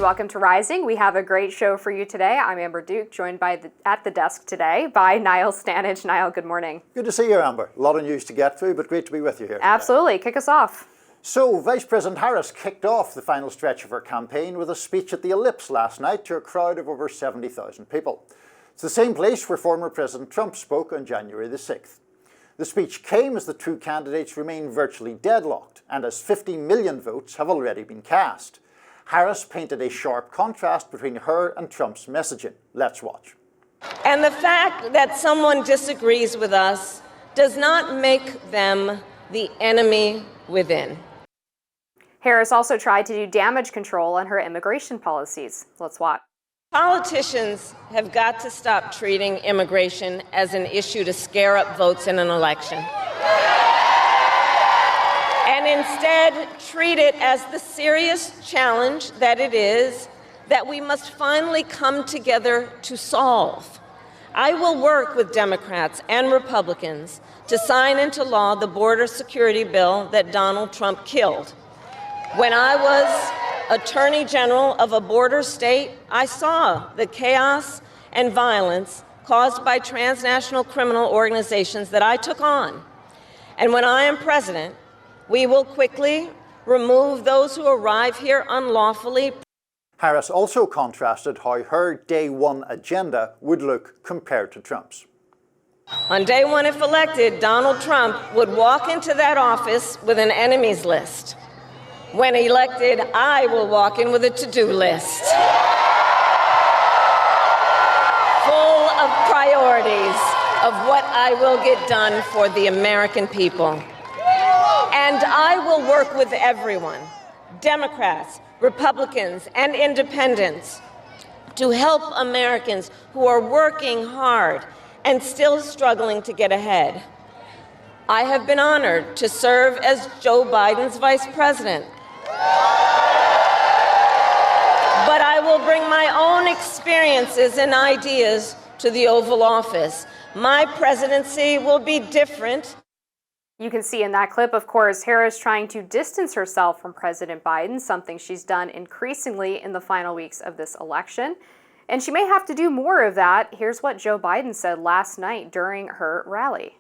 welcome to Rising. We have a great show for you today. I'm Amber Duke, joined at the desk today by Niall Stanage. Niall, good morning. Good to see you, Amber. A lot of news to get through, but great to be with you here. Absolutely. Kick us off. So, Vice President Harris kicked off the final stretch of her campaign with a speech at the Ellipse last night to a crowd of over 70,000 people. It's the same place where former President Trump spoke on January the 6th. The speech came as the two candidates remain virtually deadlocked, and as 50 million votes have already been cast. Harris painted a sharp contrast between her and Trump's messaging. Let's watch. And the fact that someone disagrees with us does not make them the enemy within. Harris also tried to do damage control on her immigration policies. Let's watch. Politicians have got to stop treating immigration as an issue to scare up votes in an election. And instead treat it as the serious challenge that it is that we must finally come together to solve. I will work with Democrats and Republicans to sign into law the border security bill that Donald Trump killed. When I was Attorney General of a border state, I saw the chaos and violence caused by transnational criminal organizations that I took on. And when I am president, we will quickly remove those who arrive here unlawfully. Harris also contrasted how her day one agenda would look compared to Trump's. On day one, if elected, Donald Trump would walk into that office with an enemies list. When elected, I will walk in with a to-do list full of priorities of what I will get done for the American people. And I will work with everyone, Democrats, Republicans, and independents, to help Americans who are working hard and still struggling to get ahead. I have been honored to serve as Joe Biden's vice president. But I will bring my own experiences and ideas to the Oval Office. My presidency will be different. You can see in that clip, of course, Harris trying to distance herself from President Biden, something she's done increasingly in the final weeks of this election. And she may have to do more of that. Here's what Joe Biden said last night during her rally.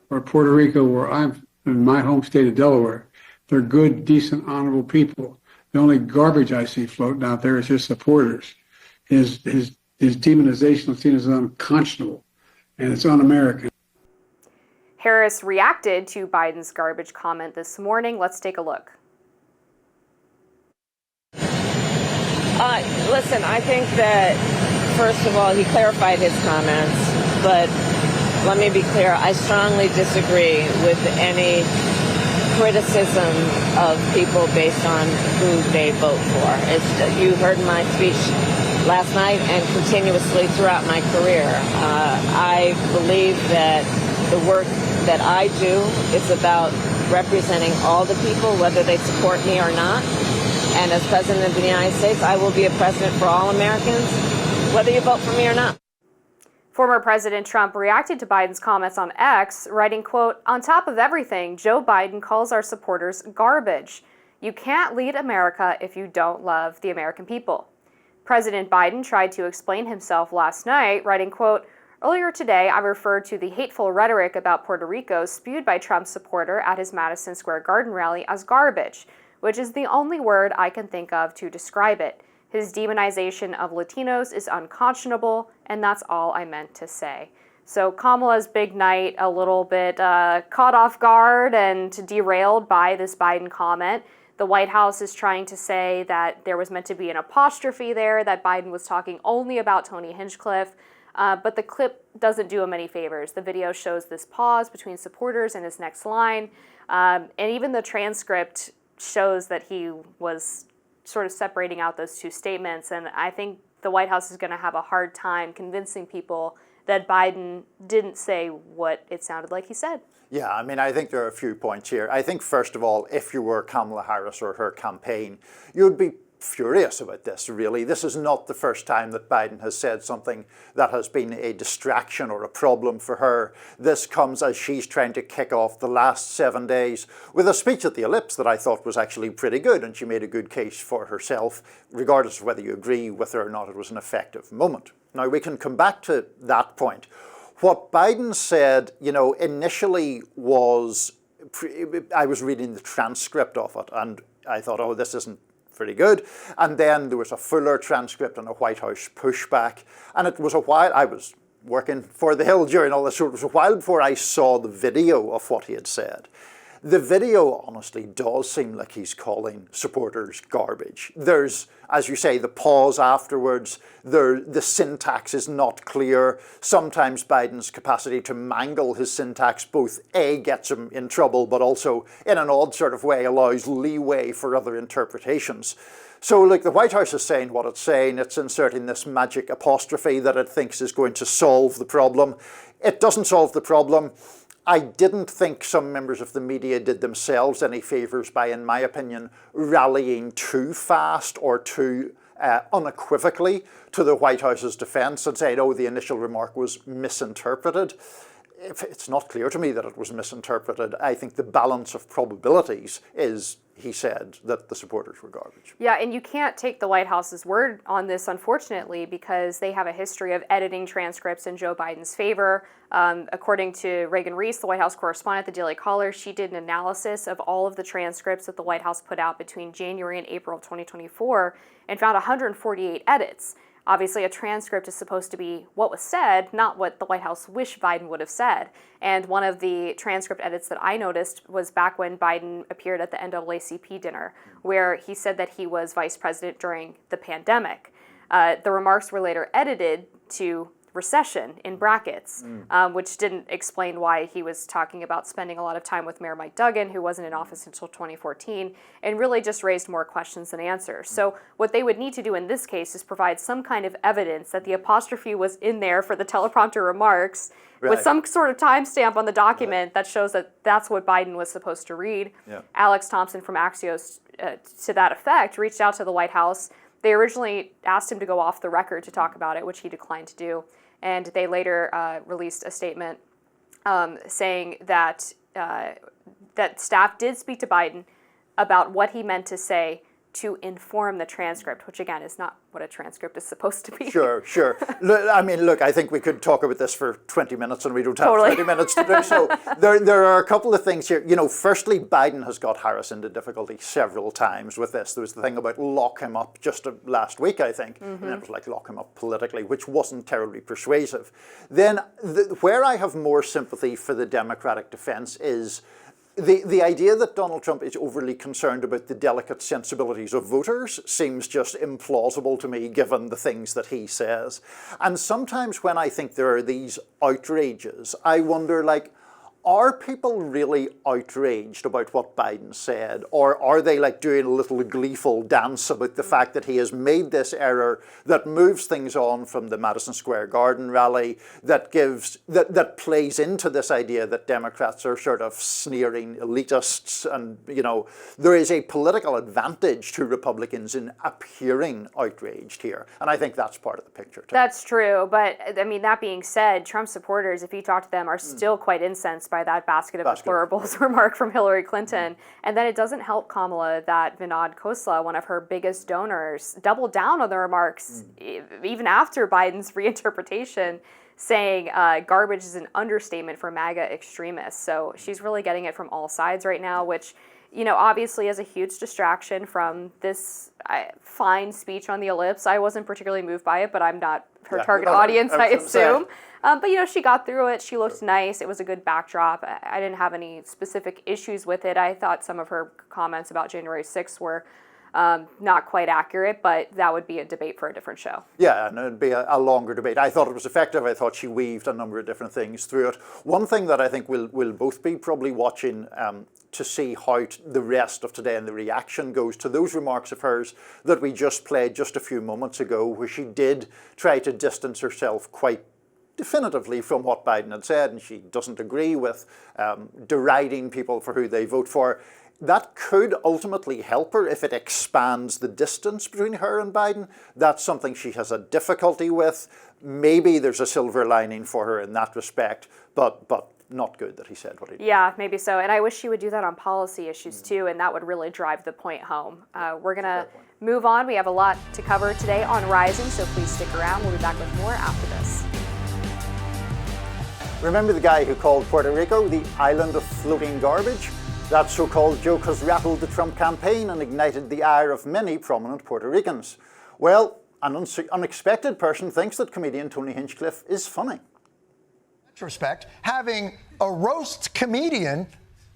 Or Puerto Rico, where I'm in my home state of Delaware, they're good, decent, honorable people. The only garbage I see floating out there is his supporters. His demonization is seen as unconscionable, and it's un-American. Harris reacted to Biden's garbage comment this morning. Let's take a look. Listen, I think that, first of all, he clarified his comments, but let me be clear, I strongly disagree with any criticism of people based on who they vote for. You heard my speech last night and continuously throughout my career. I believe that the work that I do is about representing all the people, whether they support me or not. And as President of the United States, I will be a president for all Americans, whether you vote for me or not. Former President Trump reacted to Biden's comments on X, writing, quote, "On top of everything, Joe Biden calls our supporters garbage. You can't lead America if you don't love the American people." President Biden tried to explain himself last night, writing, quote, "Earlier today, I referred to the hateful rhetoric about Puerto Rico spewed by Trump's supporter at his Madison Square Garden rally as garbage, which is the only word I can think of to describe it. His demonization of Latinos is unconscionable, and that's all I meant to say." So Kamala's big night a little bit caught off guard and derailed by this Biden comment. The White House is trying to say that there was meant to be an apostrophe there, that Biden was talking only about Tony Hinchcliffe. But the clip doesn't do him any favors. The video shows this pause between supporters and his next line. And even the transcript shows that he was sort of separating out those two statements. And I think the White House is going to have a hard time convincing people that Biden didn't say what it sounded like he said. Yeah, I mean, I think there are a few points here. I think, first of all, if you were Kamala Harris or her campaign, you would be furious about this, really. This is not the first time that Biden has said something that has been a distraction or a problem for her. This comes as she's trying to kick off the last 7 days with a speech at the Ellipse that I thought was actually pretty good, and she made a good case for herself, regardless of whether you agree with her or not. It was an effective moment. Now, we can come back to that point. What Biden said, initially was, I was reading the transcript of it, and I thought, oh, this isn't pretty good. And then there was a fuller transcript and a White House pushback. And it was a while, I was working for the Hill during all this, so it was a while before I saw the video of what he had said. The video honestly does seem like he's calling supporters garbage. There's, as you say, the pause afterwards, the syntax is not clear. Sometimes Biden's capacity to mangle his syntax both A, gets him in trouble, but also in an odd sort of way allows leeway for other interpretations. So like the White House is saying what it's saying, it's inserting this magic apostrophe that it thinks is going to solve the problem. It doesn't solve the problem. I didn't think some members of the media did themselves any favours by, in my opinion, rallying too fast or too unequivocally to the White House's defence and saying, oh, the initial remark was misinterpreted. It's not clear to me that it was misinterpreted. I think the balance of probabilities is, he said, that the supporters were garbage. Yeah, and you can't take the White House's word on this, unfortunately, because they have a history of editing transcripts in Joe Biden's favor. According to Reagan Reese, the White House correspondent at the Daily Caller, she did an analysis of all of the transcripts that the White House put out between January and April of 2024 and found 148 edits. Obviously, a transcript is supposed to be what was said, not what the White House wished Biden would have said. And one of the transcript edits that I noticed was back when Biden appeared at the NAACP dinner, where he said that he was vice president during the pandemic. The remarks were later edited to recession in brackets, which didn't explain why he was talking about spending a lot of time with Mayor Mike Duggan, who wasn't in office until 2014, and really just raised more questions than answers. So what they would need to do in this case is provide some kind of evidence that the apostrophe was in there for the teleprompter remarks, with some sort of timestamp on the document that shows that that's what Biden was supposed to read. Alex Thompson from Axios, to that effect, reached out to the White House. They originally asked him to go off the record to talk about it, which he declined to do. And they later released a statement saying that that staff did speak to Biden about what he meant to say to inform the transcript, which again is not what a transcript is supposed to be. Sure. Look, I think we could talk about this for 20 minutes and we don't have 20 minutes to do so. There are a couple of things here. Firstly, Biden has got Harris into difficulty several times with this. There was the thing about lock him up just last week, I think, and it was like lock him up politically, which wasn't terribly persuasive. Then where I have more sympathy for the Democratic defense is the idea that Donald Trump is overly concerned about the delicate sensibilities of voters seems just implausible to me, given the things that he says. And sometimes when I think there are these outrages, I wonder, are people really outraged about what Biden said? Or are they doing a little gleeful dance about the fact that he has made this error that moves things on from the Madison Square Garden rally, that plays into this idea that Democrats are sort of sneering elitists, and there is a political advantage to Republicans in appearing outraged here. And I think that's part of the picture too. That's true, but that being said, Trump supporters, if you talk to them, are still quite incensed by that basket of deplorables remark from Hillary Clinton. And then it doesn't help Kamala that Vinod Khosla, one of her biggest donors, doubled down on the remarks even after Biden's reinterpretation, saying garbage is an understatement for MAGA extremists. So she's really getting it from all sides right now, which obviously is a huge distraction from this fine speech on the Ellipse. I wasn't particularly moved by it, but I'm not her target audience, I assume. But she got through it. She looked nice. It was a good backdrop. I didn't have any specific issues with it. I thought some of her comments about January 6th were not quite accurate, but that would be a debate for a different show. Yeah, and it'd be a longer debate. I thought it was effective. I thought she weaved a number of different things through it. One thing that I think we'll both be probably watching to see how the rest of today and the reaction goes to those remarks of hers that we just played just a few moments ago, where she did try to distance herself quite definitively from what Biden had said, and she doesn't agree with deriding people for who they vote for. that could ultimately help her if it expands the distance between her and Biden. That's something she has a difficulty with. Maybe there's a silver lining for her in that respect, but not good that he said what he did. Yeah, maybe so. And I wish she would do that on policy issues too, and that would really drive the point home. We're going to move on. We have a lot to cover today on Rising, so please stick around. We'll be back with more after this. Remember the guy who called Puerto Rico the island of floating garbage? That so-called joke has rattled the Trump campaign and ignited the ire of many prominent Puerto Ricans. Well, an unexpected person thinks that comedian Tony Hinchcliffe is funny. Retrospect, having a roast comedian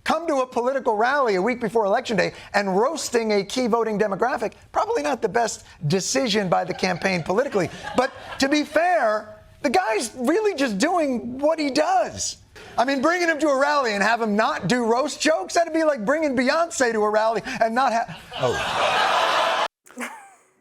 come to a political rally a week before Election Day and roasting a key voting demographic, probably not the best decision by the campaign politically. But to be fair, the guy's really just doing what he does. I mean, bringing him to a rally and have him not do roast jokes, that'd be like bringing Beyonce to a rally and not have... Oh.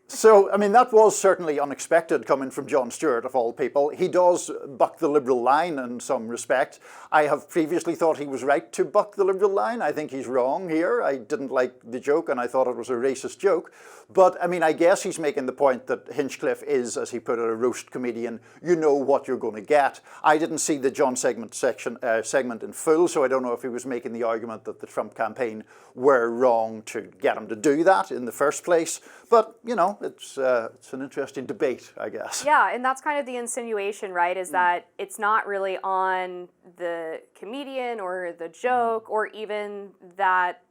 So, I mean, that was certainly unexpected coming from Jon Stewart, of all people. He does buck the Liberal line in some respect. I have previously thought he was right to buck the Liberal line. I think he's wrong here. I didn't like the joke and I thought it was a racist joke. But, I mean, I guess he's making the point that Hinchcliffe is, as he put it, a roast comedian. You know what you're going to get. I didn't see the Jon segment in full, so I don't know if he was making the argument that the Trump campaign were wrong to get him to do that in the first place. But, you know, it's an interesting debate, I guess. Yeah, and that's kind of the insinuation, right, is that it's not really on the comedian or the joke or even that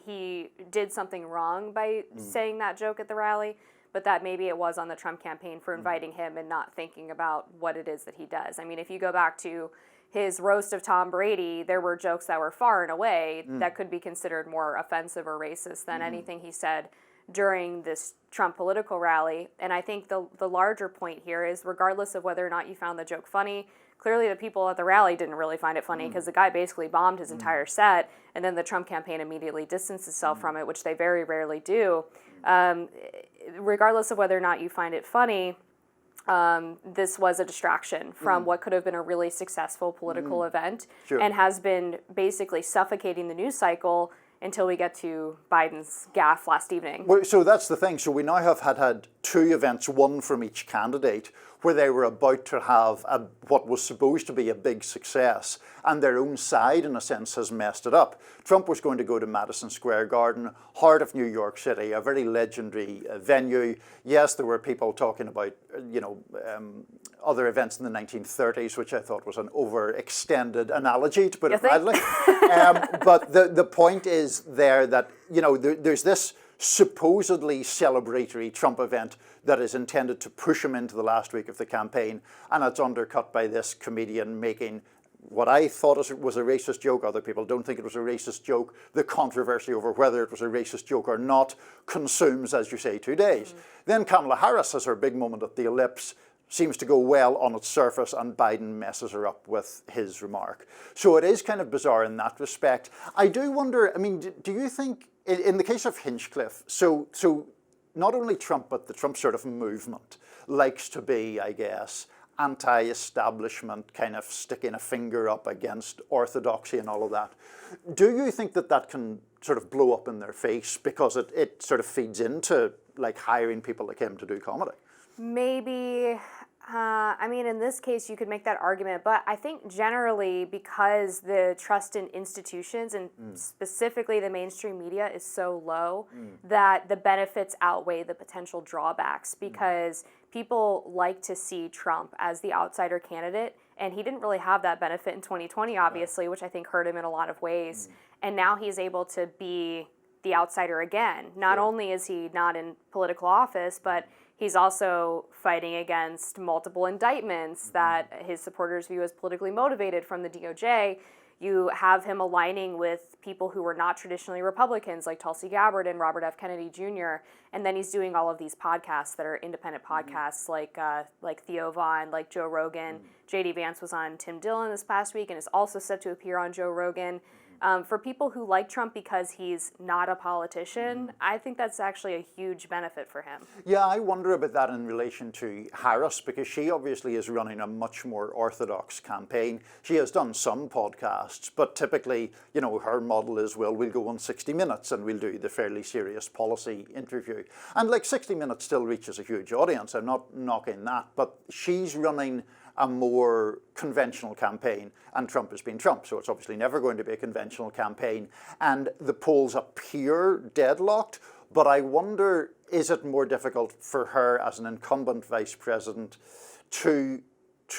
he did something wrong by saying that joke at the rally, but that maybe it was on the Trump campaign for inviting him and not thinking about what it is that he does. I mean, if you go back to his roast of Tom Brady, there were jokes that were far and away that could be considered more offensive or racist than anything he said during this Trump political rally. And I think the larger point here is, regardless of whether or not you found the joke funny, clearly the people at the rally didn't really find it funny because the guy basically bombed his entire set, and then the Trump campaign immediately distanced itself from it, which they very rarely do. Regardless of whether or not you find it funny, this was a distraction from what could have been a really successful political event, and has been basically suffocating the news cycle until we get to Biden's gaffe last evening. Well, so that's the thing. So we now have had two events, one from each candidate, where they were about to have what was supposed to be a big success, and their own side, in a sense, has messed it up. Trump was going to go to Madison Square Garden, heart of New York City, a very legendary venue. Yes, there were people talking about, other events in the 1930s, which I thought was an overextended analogy, to put it mildly. But the point is there that, there's this supposedly celebratory Trump event that is intended to push him into the last week of the campaign, and it's undercut by this comedian making what I thought was a racist joke. Other people don't think it was a racist joke. The controversy over whether it was a racist joke or not consumes, as you say, 2 days. Then Kamala Harris has her big moment at the Ellipse, seems to go well on its surface, and Biden messes her up with his remark. So it is kind of bizarre in that respect. I do wonder, I mean, do you think, in the case of Hinchcliffe, so not only Trump, but the Trump sort of movement likes to be, I guess, anti-establishment, kind of sticking a finger up against orthodoxy and all of that. Do you think that can sort of blow up in their face because it sort of feeds into like hiring people like him to do comedy? Maybe. I mean, in this case, you could make that argument, but I think generally because the trust in institutions and specifically the mainstream media is so low that the benefits outweigh the potential drawbacks, because people like to see Trump as the outsider candidate, and he didn't really have that benefit in 2020, obviously, which I think hurt him in a lot of ways. And now he's able to be the outsider again. Not only is he not in political office, but he's also fighting against multiple indictments that his supporters view as politically motivated from the DOJ. You have him aligning with people who were not traditionally Republicans, like Tulsi Gabbard and Robert F. Kennedy Jr. And then he's doing all of these podcasts that are independent podcasts, like Theo Vaughn, like Joe Rogan. J.D. Vance was on Tim Dillon this past week and is also set to appear on Joe Rogan. For people who like Trump because he's not a politician, I think that's actually a huge benefit for him. Yeah, I wonder about that in relation to Harris, because she obviously is running a much more orthodox campaign. She has done some podcasts, but typically, you know, her model is, well, we'll go on 60 Minutes and we'll do the fairly serious policy interview. And like 60 Minutes still reaches a huge audience. I'm not knocking that, but she's running a more conventional campaign, and Trump has been Trump, so it's obviously never going to be a conventional campaign. And the polls appear deadlocked, but I wonder, is it more difficult for her as an incumbent vice president to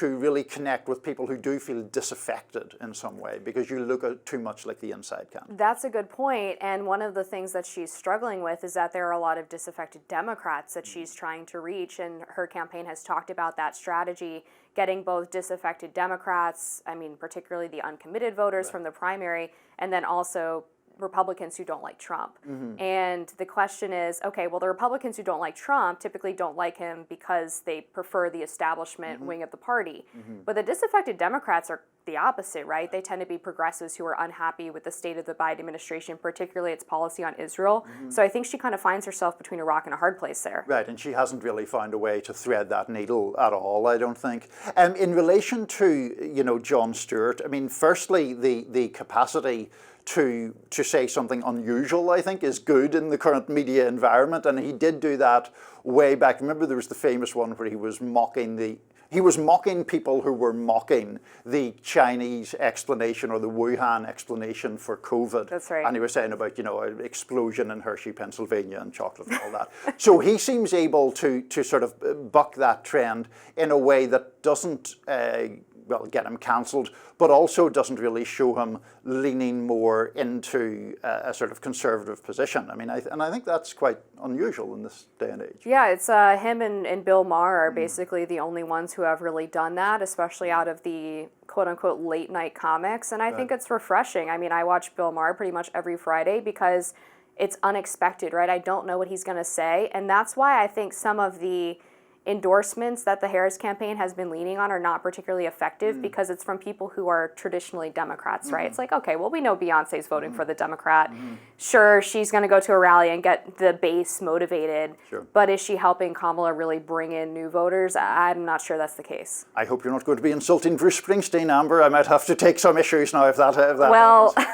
really connect with people who do feel disaffected in some way, because you look at too much like the inside camp? That's a good point, and one of the things that she's struggling with is that there are a lot of disaffected Democrats that she's trying to reach, and her campaign has talked about that strategy, getting both disaffected Democrats, I mean particularly the uncommitted voters from the primary, and then also Republicans who don't like Trump. And the question is, okay, well, the Republicans who don't like Trump typically don't like him because they prefer the establishment wing of the party. But the disaffected Democrats are the opposite, right? They tend to be progressives who are unhappy with the state of the Biden administration, particularly its policy on Israel. So I think she kind of finds herself between a rock and a hard place there. Right, and she hasn't really found a way to thread that needle at all, I don't think. In relation to, you know, Jon Stewart, I mean, firstly, the capacity to say something unusual, I think, is good in the current media environment, and he did do that way back. Remember, there was the famous one where he was mocking people who were mocking the Chinese explanation or the Wuhan explanation for COVID. That's right. And he was saying about, you know, an explosion in Hershey, Pennsylvania and chocolate and all that. So he seems able to sort of buck that trend in a way that doesn't get him cancelled, but also doesn't really show him leaning more into a sort of conservative position. I mean, I think that's quite unusual in this day and age. Yeah, it's him and Bill Maher are basically the only ones who have really done that, especially out of the quote-unquote late-night comics, and I think it's refreshing. I mean, I watch Bill Maher pretty much every Friday because it's unexpected, right? I don't know what he's going to say, and that's why I think some of the endorsements that the Harris campaign has been leaning on are not particularly effective because it's from people who are traditionally Democrats, right? It's like, okay, well, we know Beyonce's voting for the Democrat. Sure, she's going to go to a rally and get the base motivated, but is she helping Kamala really bring in new voters? I'm not sure that's the case. I hope you're not going to be insulting Bruce Springsteen, Amber. I might have to take some issues now if that well, happens.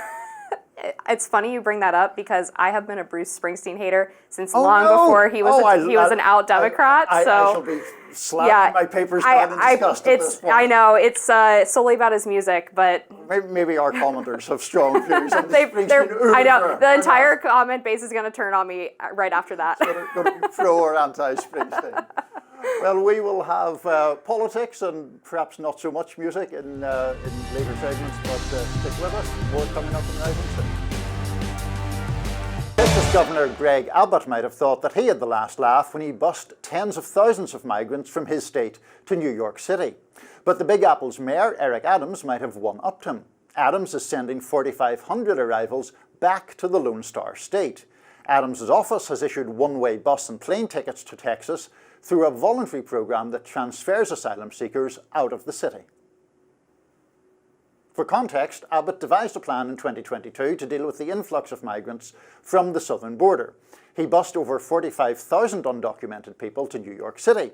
It's funny you bring that up because I have been a Bruce Springsteen hater since long before he was an out Democrat. I shall be slapping my papers down in disgust at this point. I know it's solely about his music, but maybe our commenters have strong views on the Springsteen. I know the entire comment base is going to turn on me right after that. Going to be pro or anti-Springsteen. Well, we will have politics and perhaps not so much music in later segments, but stick with us. More coming up in Rising Sun. Texas Governor Greg Abbott might have thought that he had the last laugh when he bussed tens of thousands of migrants from his state to New York City. But the Big Apple's Mayor, Eric Adams, might have one-upped him. Adams is sending 4,500 arrivals back to the Lone Star State. Adams' office has issued one-way bus and plane tickets to Texas through a voluntary program that transfers asylum seekers out of the city. For context, Abbott devised a plan in 2022 to deal with the influx of migrants from the southern border. He bussed over 45,000 undocumented people to New York City.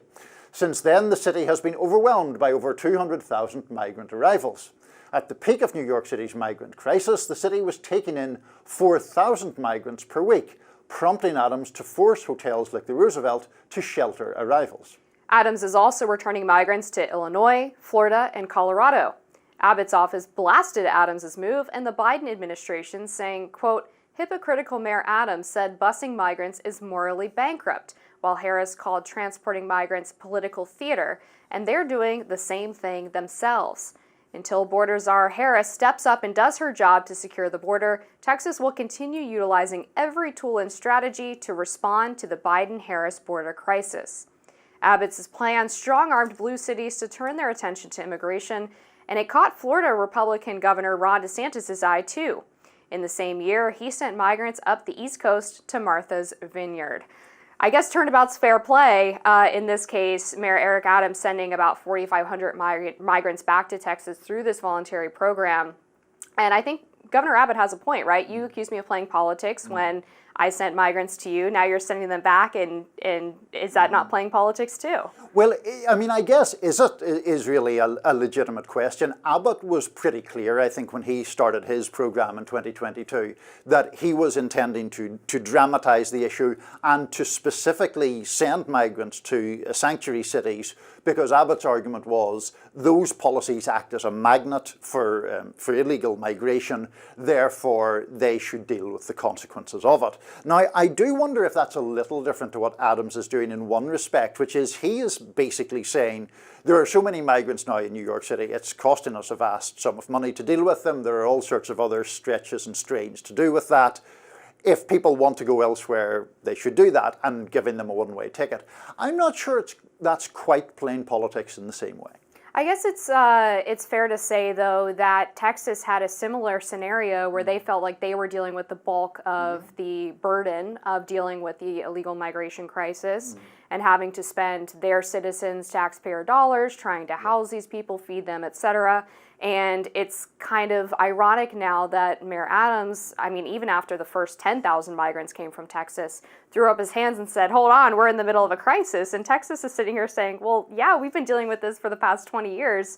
Since then, the city has been overwhelmed by over 200,000 migrant arrivals. At the peak of New York City's migrant crisis, the city was taking in 4,000 migrants per week, prompting Adams to force hotels like the Roosevelt to shelter arrivals. Adams is also returning migrants to Illinois, Florida, and Colorado. Abbott's office blasted Adams' move and the Biden administration, saying, quote, hypocritical Mayor Adams said busing migrants is morally bankrupt, while Harris called transporting migrants political theater, and they're doing the same thing themselves. Until border czar Harris steps up and does her job to secure the border, Texas will continue utilizing every tool and strategy to respond to the Biden-Harris border crisis. Abbott's plan strong-armed blue cities to turn their attention to immigration, and it caught Florida Republican Governor Ron DeSantis' eye, too. In the same year, he sent migrants up the East Coast to Martha's Vineyard. I guess turnabout's fair play. In this case, Mayor Eric Adams sending about 4,500 migrants back to Texas through this voluntary program. And I think Governor Abbott has a point, right? You accused me of playing politics when I sent migrants to you. Now you're sending them back, and is that not playing politics too? Well, I mean, I guess is really a legitimate question. Abbott was pretty clear, I think, when he started his program in 2022, that he was intending to dramatize the issue and to specifically send migrants to sanctuary cities, because Abbott's argument was those policies act as a magnet for illegal migration, therefore they should deal with the consequences of it. Now, I do wonder if that's a little different to what Adams is doing in one respect, which is he is basically saying there are so many migrants now in New York City, it's costing us a vast sum of money to deal with them. There are all sorts of other stretches and strains to do with that. If people want to go elsewhere, they should do that, and giving them a one-way ticket. I'm not sure that's quite plain politics in the same way. I guess it's fair to say, though, that Texas had a similar scenario where they felt like they were dealing with the bulk of the burden of dealing with the illegal migration crisis and having to spend their citizens' taxpayer dollars trying to house these people, feed them, etc. And it's kind of ironic now that Mayor Adams, I mean, even after the first 10,000 migrants came from Texas, threw up his hands and said, hold on, we're in the middle of a crisis. And Texas is sitting here saying, well, yeah, we've been dealing with this for the past 20 years.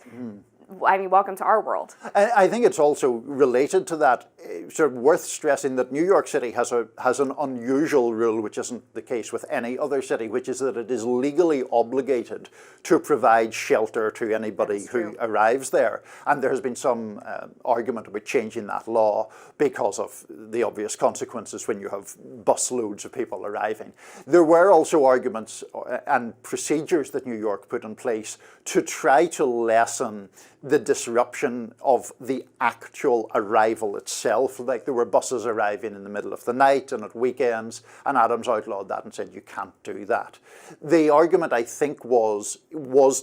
I mean, welcome to our world. I think it's also related to that, sort of worth stressing that New York City has an unusual rule, which isn't the case with any other city, which is that it is legally obligated to provide shelter to anybody who arrives there. And there has been some argument about changing that law because of the obvious consequences when you have busloads of people arriving. There were also arguments and procedures that New York put in place to try to lessen the disruption of the actual arrival itself. Like there were buses arriving in the middle of the night and at weekends, and Adams outlawed that and said you can't do that. The argument, I think, was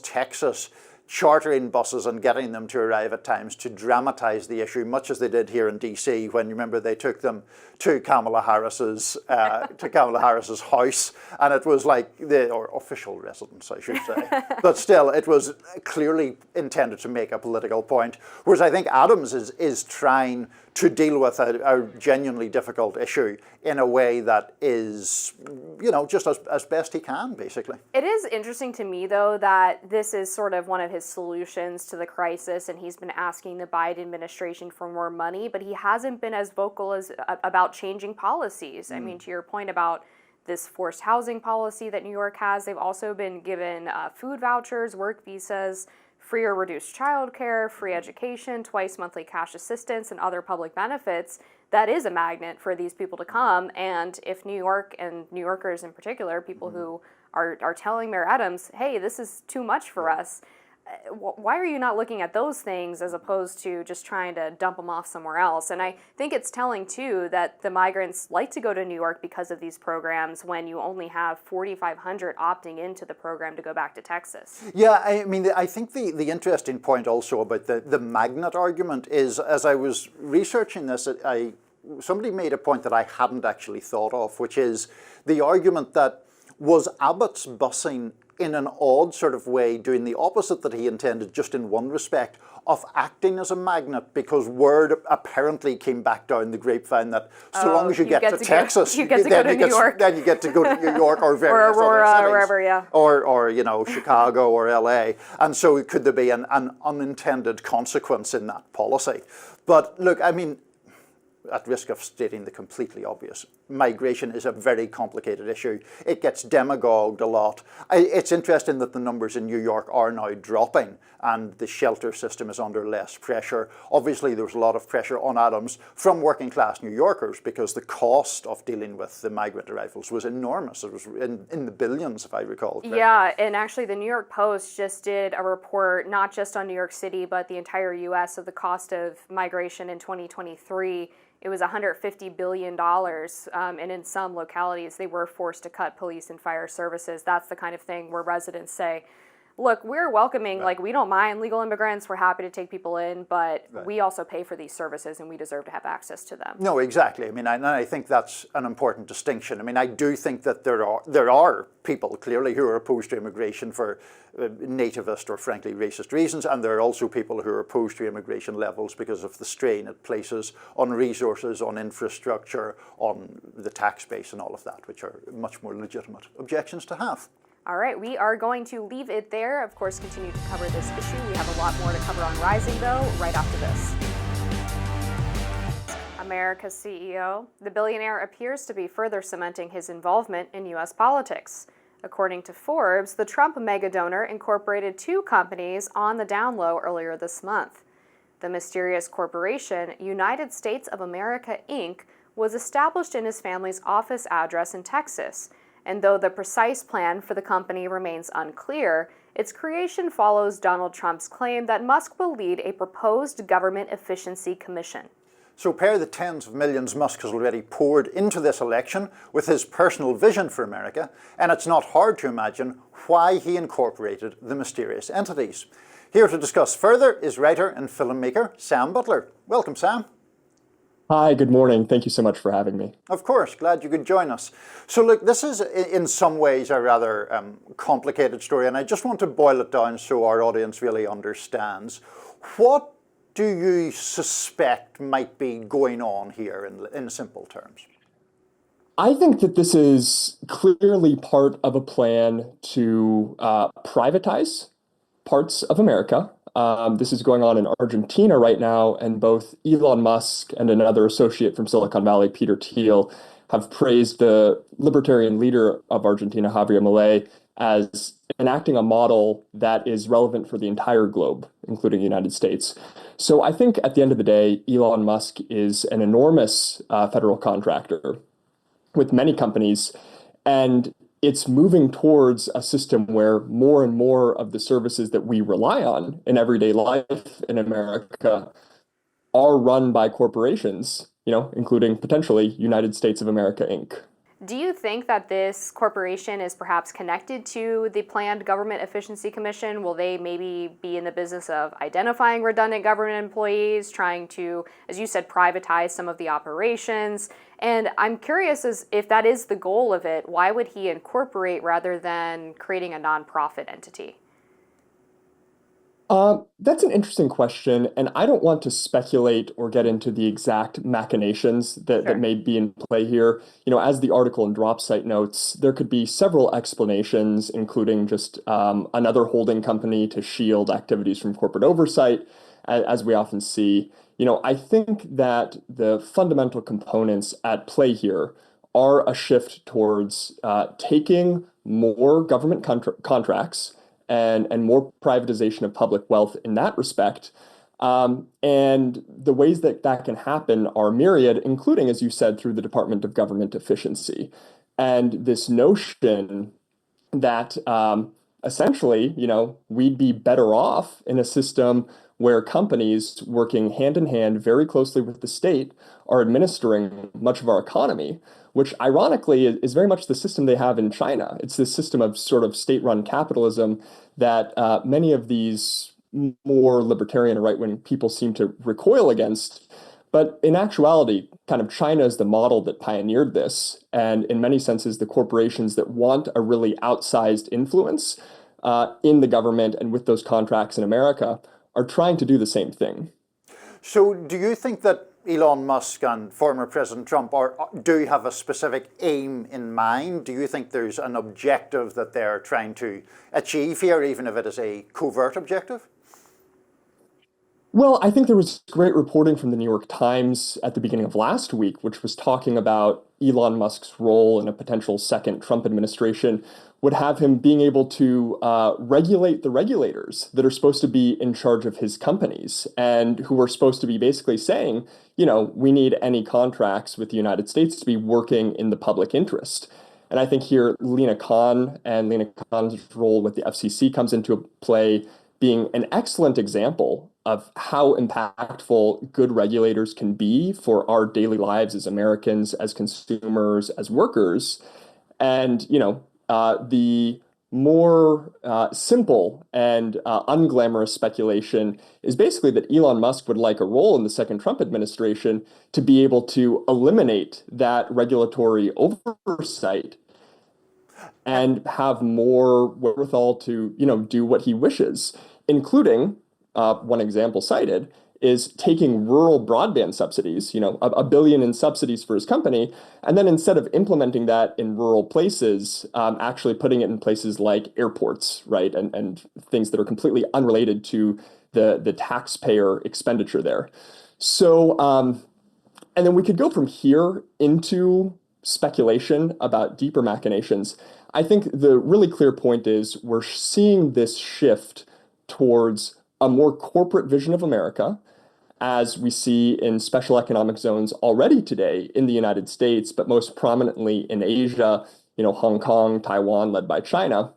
Texas chartering buses and getting them to arrive at times to dramatize the issue, much as they did here in DC when, you remember, they took them to Kamala Harris's house, and it was like or official residence, I should say. But still, it was clearly intended to make a political point. Whereas I think Adams is trying to deal with a genuinely difficult issue in a way that is, just as best he can, basically. It is interesting to me, though, that this is sort of one of his solutions to the crisis, and he's been asking the Biden administration for more money, but he hasn't been as vocal as about changing policies. I mean, to your point about this forced housing policy that New York has, they've also been given food vouchers, work visas, free or reduced childcare, free education, twice monthly cash assistance, and other public benefits. That is a magnet for these people to come. And if New York and New Yorkers in particular, people who are telling Mayor Adams, hey, this is too much for us, why are you not looking at those things as opposed to just trying to dump them off somewhere else? And I think it's telling, too, that the migrants like to go to New York because of these programs when you only have 4,500 opting into the program to go back to Texas. Yeah, I mean, I think the interesting point also about the magnet argument is, as I was researching this, somebody made a point that I hadn't actually thought of, which is the argument that was Abbott's busing in an odd sort of way doing the opposite that he intended, just in one respect, of acting as a magnet, because word apparently came back down the grapevine that so long as you get to Texas, you get to go to New York. Then you get to go to New York or various or Aurora, other cities. Or wherever, yeah. Or Chicago or LA. And so could there be an unintended consequence in that policy? But look, I mean, at risk of stating the completely obvious, migration is a very complicated issue. It gets demagogued a lot. It's interesting that the numbers in New York are now dropping and the shelter system is under less pressure. Obviously, there was a lot of pressure on Adams from working class New Yorkers because the cost of dealing with the migrant arrivals was enormous. It was in the billions, if I recall correctly. Yeah, and actually the New York Post just did a report, not just on New York City, but the entire U.S. of the cost of migration in 2023. It was $150 billion, and in some localities they were forced to cut police and fire services. That's the kind of thing where residents say, look, we're welcoming, like, we don't mind legal immigrants. We're happy to take people in, but we also pay for these services and we deserve to have access to them. No, exactly. I mean, I think that's an important distinction. I mean, I do think that there are people clearly who are opposed to immigration for nativist or frankly racist reasons, and there are also people who are opposed to immigration levels because of the strain it places on resources, on infrastructure, on the tax base and all of that, which are much more legitimate objections to have. All right, we are going to leave it there. Of course, continue to cover this issue. We have a lot more to cover on Rising, though, right after this. America's CEO, the billionaire appears to be further cementing his involvement in U.S. politics. According to Forbes, the Trump mega-donor incorporated 2 companies on the down low earlier this month. The mysterious corporation, United States of America, Inc., was established in his family's office address in Texas, and though the precise plan for the company remains unclear, its creation follows Donald Trump's claim that Musk will lead a proposed government efficiency commission. So pair the tens of millions Musk has already poured into this election with his personal vision for America, and it's not hard to imagine why he incorporated the mysterious entities. Here to discuss further is writer and filmmaker Sam Butler. Welcome, Sam. Hi, good morning. Thank you so much for having me. Of course, glad you could join us. So look, this is in some ways a rather complicated story, and I just want to boil it down so our audience really understands. What do you suspect might be going on here in simple terms? I think that this is clearly part of a plan to privatize parts of America. This is going on in Argentina right now, and both Elon Musk and another associate from Silicon Valley, Peter Thiel, have praised the libertarian leader of Argentina, Javier Milei, as enacting a model that is relevant for the entire globe, including the United States. So I think at the end of the day, Elon Musk is an enormous federal contractor with many companies, and it's moving towards a system where more and more of the services that we rely on in everyday life in America are run by corporations, including potentially United States of America, Inc. Do you think that this corporation is perhaps connected to the planned government efficiency commission? Will they maybe be in the business of identifying redundant government employees, trying to, as you said, privatize some of the operations? And I'm curious as if that is the goal of it, why would he incorporate rather than creating a nonprofit entity? That's an interesting question, and I don't want to speculate or get into the exact machinations that may be in play here. As the article in Drop Site notes, there could be several explanations, including just another holding company to shield activities from corporate oversight, as we often see. I think that the fundamental components at play here are a shift towards taking more government contracts and more privatization of public wealth in that respect. And the ways that can happen are myriad, including, as you said, through the Department of Government Efficiency. And this notion that essentially, we'd be better off in a system where companies working hand in hand very closely with the state are administering much of our economy, which ironically is very much the system they have in China. It's this system of sort of state-run capitalism that many of these more libertarian or right-wing people seem to recoil against. But in actuality, kind of China is the model that pioneered this. And in many senses, the corporations that want a really outsized influence in the government and with those contracts in America are trying to do the same thing. So do you think that Elon Musk and former President Trump do have a specific aim in mind? Do you think there's an objective that they're trying to achieve here, even if it is a covert objective? Well, I think there was great reporting from the New York Times at the beginning of last week, which was talking about Elon Musk's role in a potential second Trump administration would have him being able to regulate the regulators that are supposed to be in charge of his companies and who are supposed to be basically saying, we need any contracts with the United States to be working in the public interest. And I think here Lina Khan's role with the FCC comes into play, being an excellent example of how impactful good regulators can be for our daily lives as Americans, as consumers, as workers. And, the more simple and unglamorous speculation is basically that Elon Musk would like a role in the second Trump administration to be able to eliminate that regulatory oversight and have more wherewithal to, do what he wishes, including one example cited is taking rural broadband subsidies, a billion in subsidies for his company, and then instead of implementing that in rural places, actually putting it in places like airports, right, and things that are completely unrelated to the taxpayer expenditure there. So, and then we could go from here into speculation about deeper machinations. I think the really clear point is we're seeing this shift towards a more corporate vision of America, as we see in special economic zones already today in the United States, but most prominently in Asia, Hong Kong, Taiwan, led by China.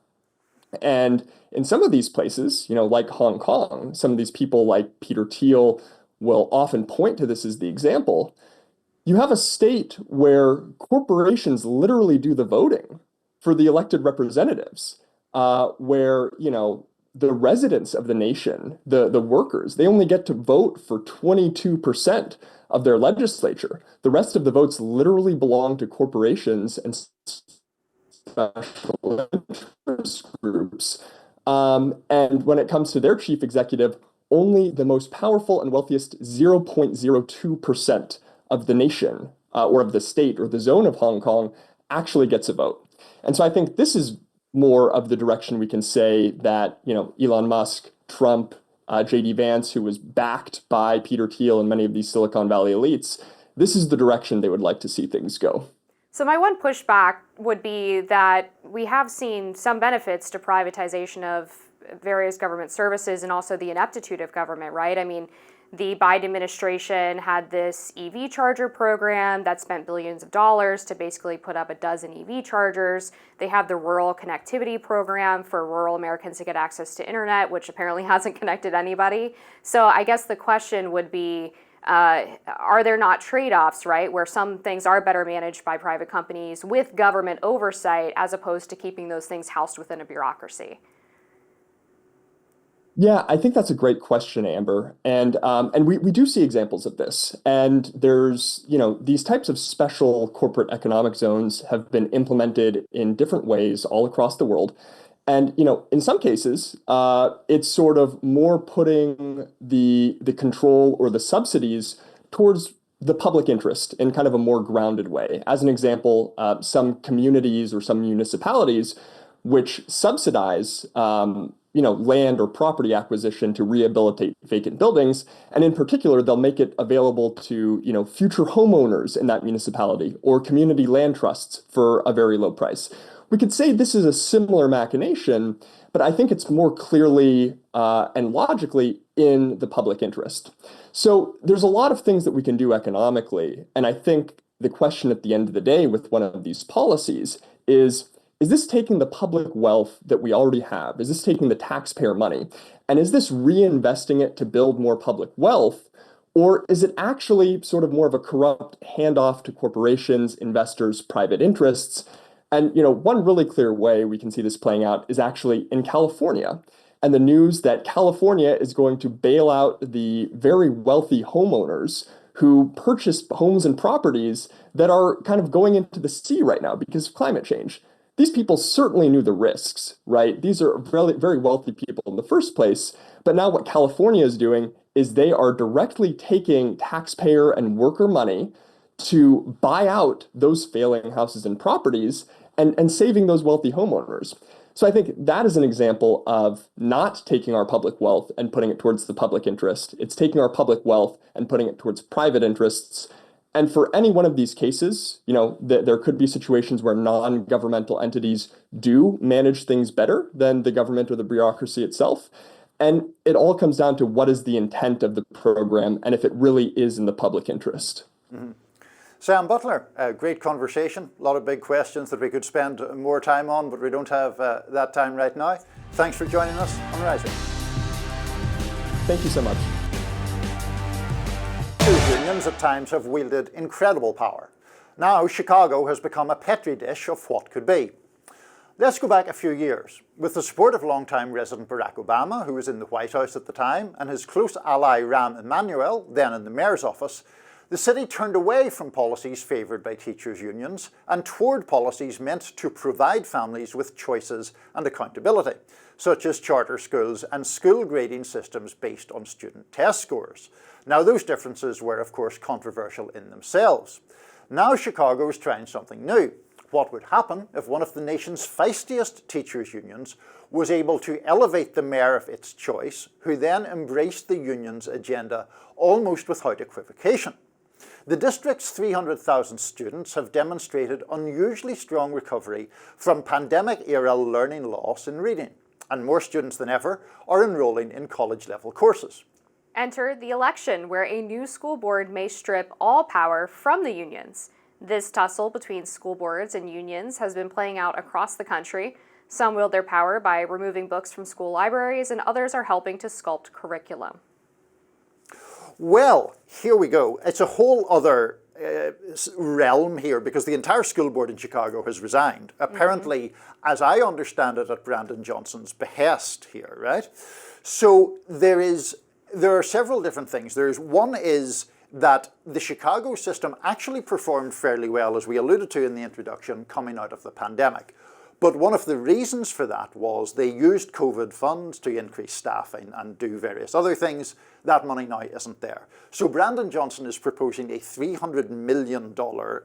And in some of these places, like Hong Kong, some of these people like Peter Thiel will often point to this as the example. You have a state where corporations literally do the voting for the elected representatives, where, the residents of the nation, the workers, they only get to vote for 22% of their legislature. The rest of the votes literally belong to corporations and special interest groups. And when it comes to their chief executive, only the most powerful and wealthiest 0.02% of the nation or of the state or the zone of Hong Kong actually gets a vote. And so I think this is more of the direction we can say that, Elon Musk, Trump, J.D. Vance, who was backed by Peter Thiel and many of these Silicon Valley elites, this is the direction they would like to see things go. So my one pushback would be that we have seen some benefits to privatization of various government services and also the ineptitude of government, right? I mean, the Biden administration had this EV charger program that spent billions of dollars to basically put up a dozen EV chargers. They have the rural connectivity program for rural Americans to get access to internet, which apparently hasn't connected anybody. So I guess the question would be, are there not trade-offs, right, where some things are better managed by private companies with government oversight as opposed to keeping those things housed within a bureaucracy? Yeah, I think that's a great question, Amber. And we do see examples of this. And there's, these types of special corporate economic zones have been implemented in different ways all across the world. And, in some cases, it's sort of more putting the control or the subsidies towards the public interest in kind of a more grounded way. As an example, some communities or some municipalities which subsidize land or property acquisition to rehabilitate vacant buildings. And in particular, they'll make it available to, future homeowners in that municipality or community land trusts for a very low price. We could say this is a similar machination, but I think it's more clearly and logically in the public interest. So there's a lot of things that we can do economically. And I think the question at the end of the day with one of these policies is this taking the public wealth that we already have? Is this taking the taxpayer money? And is this reinvesting it to build more public wealth? Or is it actually sort of more of a corrupt handoff to corporations, investors, private interests? And, one really clear way we can see this playing out is actually in California. And the news that California is going to bail out the very wealthy homeowners who purchased homes and properties that are kind of going into the sea right now because of climate change. These people certainly knew the risks, right? These are very, very wealthy people in the first place. But now what California is doing is they are directly taking taxpayer and worker money to buy out those failing houses and properties and saving those wealthy homeowners. So I think that is an example of not taking our public wealth and putting it towards the public interest. It's taking our public wealth and putting it towards private interests. And for any one of these cases, there could be situations where non-governmental entities do manage things better than the government or the bureaucracy itself. And it all comes down to what is the intent of the program and if it really is in the public interest. Mm-hmm. Sam Butler, great conversation. A lot of big questions that we could spend more time on, but we don't have that time right now. Thanks for joining us on Rising. Thank you so much. Unions at times have wielded incredible power. Now Chicago has become a petri dish of what could be. Let's go back a few years. With the support of longtime resident Barack Obama, who was in the White House at the time, and his close ally Rahm Emanuel, then in the mayor's office, the city turned away from policies favoured by teachers' unions and toward policies meant to provide families with choices and accountability, such as charter schools and school grading systems based on student test scores. Now, those differences were, of course, controversial in themselves. Now Chicago is trying something new. What would happen if one of the nation's feistiest teachers' unions was able to elevate the mayor of its choice, who then embraced the union's agenda almost without equivocation? The district's 300,000 students have demonstrated unusually strong recovery from pandemic-era learning loss in reading, and more students than ever are enrolling in college-level courses. Enter the election, where a new school board may strip all power from the unions. This tussle between school boards and unions has been playing out across the country. Some wield their power by removing books from school libraries, and others are helping to sculpt curriculum. Well, here we go. It's a whole other realm here, because the entire school board in Chicago has resigned. Apparently, as I understand it, at Brandon Johnson's behest here, right? So there are several different things. One is that the Chicago system actually performed fairly well, as we alluded to in the introduction, coming out of the pandemic. But one of the reasons for that was they used COVID funds to increase staffing and do various other things. That money now isn't there. So Brandon Johnson is proposing a $300 million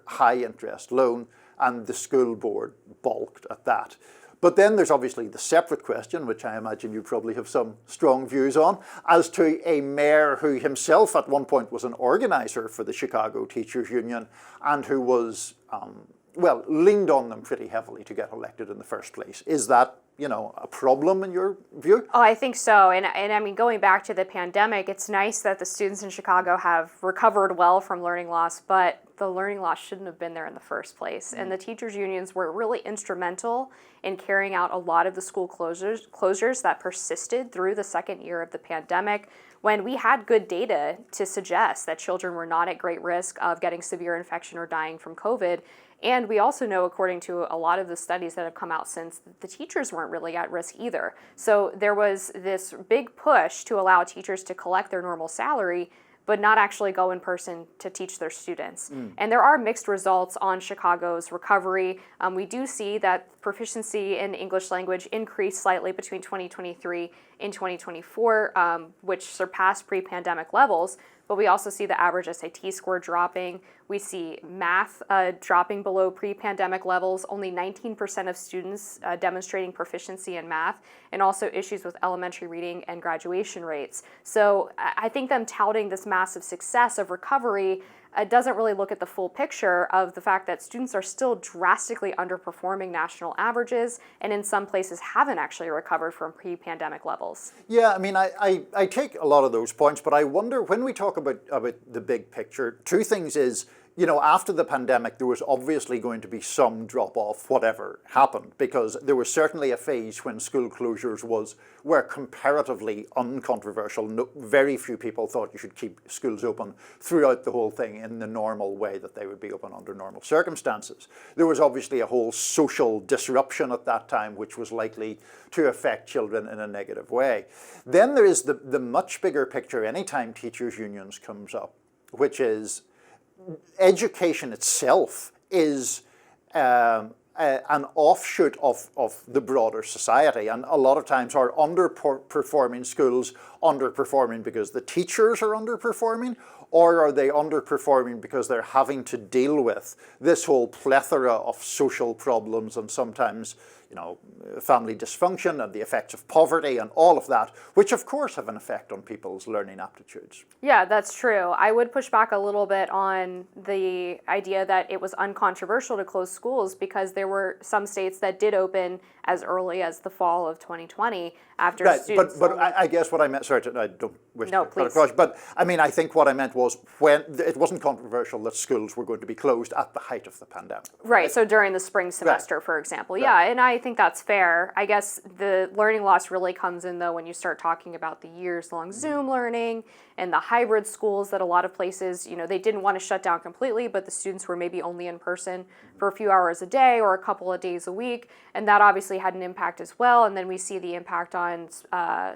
high-interest loan, and the school board balked at that. But then there's obviously the separate question, which I imagine you probably have some strong views on, as to a mayor who himself at one point was an organizer for the Chicago Teachers Union and who was, leaned on them pretty heavily to get elected in the first place. Is that, a problem in your view? Oh, I think so. And I mean, going back to the pandemic, it's nice that the students in Chicago have recovered well from learning loss, but the learning loss shouldn't have been there in the first place. And the teachers' unions were really instrumental in carrying out a lot of the school closures that persisted through the second year of the pandemic, when we had good data to suggest that children were not at great risk of getting severe infection or dying from COVID. And we also know, according to a lot of the studies that have come out since, the teachers weren't really at risk either. So there was this big push to allow teachers to collect their normal salary, but not actually go in person to teach their students. And there are mixed results on Chicago's recovery. We do see that proficiency in English language increased slightly between 2023 and 2024, which surpassed pre-pandemic levels. But we also see the average SAT score dropping. We see math dropping below pre-pandemic levels, only 19% of students demonstrating proficiency in math, and also issues with elementary reading and graduation rates. So I think them touting this massive success of recovery doesn't really look at the full picture of the fact that students are still drastically underperforming national averages, and in some places haven't actually recovered from pre-pandemic levels. Yeah, I mean, I take a lot of those points, but I wonder, when we talk about the big picture, two things is, after the pandemic, there was obviously going to be some drop-off, whatever happened, because there was certainly a phase when school closures were comparatively uncontroversial. Very few people thought you should keep schools open throughout the whole thing in the normal way that they would be open under normal circumstances. There was obviously a whole social disruption at that time, which was likely to affect children in a negative way. Then there is the much bigger picture anytime teachers' unions comes up, which is education itself is an offshoot of the broader society, and a lot of times our underperforming schools underperforming because the teachers are underperforming, or are they underperforming because they're having to deal with this whole plethora of social problems and sometimes family dysfunction and the effects of poverty and all of that, which of course have an effect on people's learning aptitudes. Yeah, that's true. I would push back a little bit on the idea that it was uncontroversial to close schools, because there were some states that did open as early as the fall of 2020 after students... But I guess what I meant, sorry, I don't wish to cut across, but I mean, I think what I meant was when it wasn't controversial that schools were going to be closed at the height of the pandemic. Right, so during the spring semester, for example. Yeah, and I think that's fair. I guess the learning loss really comes in, though, when you start talking about the years-long Zoom learning and the hybrid schools that a lot of places, they didn't want to shut down completely, but the students were maybe only in person for a few hours a day or a couple of days a week, and that obviously had an impact as well. And then we see the impact on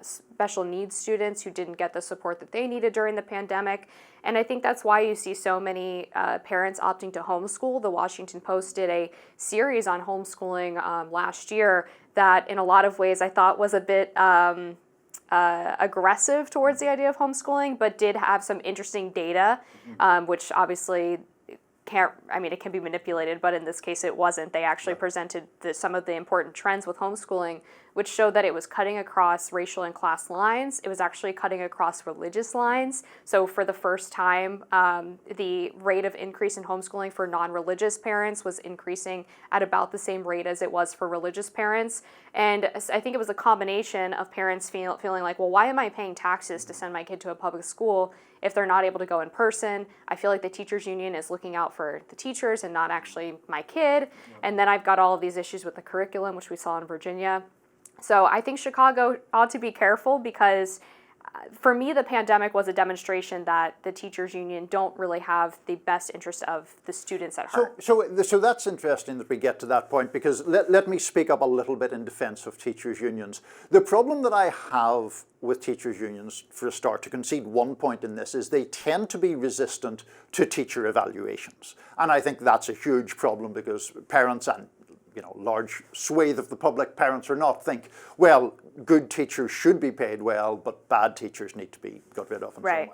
special needs students who didn't get the support that they needed during the pandemic. And I think that's why you see so many parents opting to homeschool. The Washington Post did a series on homeschooling last year that in a lot of ways I thought was a bit aggressive towards the idea of homeschooling, but did have some interesting data, which obviously it can be manipulated, but in this case it wasn't. They actually presented some of the important trends with homeschooling, which showed that it was cutting across racial and class lines. It was actually cutting across religious lines. So for the first time, the rate of increase in homeschooling for non-religious parents was increasing at about the same rate as it was for religious parents. And I think it was a combination of parents feeling like, well, why am I paying taxes to send my kid to a public school if they're not able to go in person? I feel like the teachers union is looking out for the teachers and not actually my kid. And then I've got all of these issues with the curriculum, which we saw in Virginia. So I think Chicago ought to be careful because for me, the pandemic was a demonstration that the teachers union don't really have the best interest of the students at heart. So that's interesting that we get to that point, because let me speak up a little bit in defense of teachers unions. The problem that I have with teachers unions, for a start, to concede one point in this, is they tend to be resistant to teacher evaluations. And I think that's a huge problem because parents and large swathe of the public, parents or not, think, well, good teachers should be paid well, but bad teachers need to be got rid of in some way.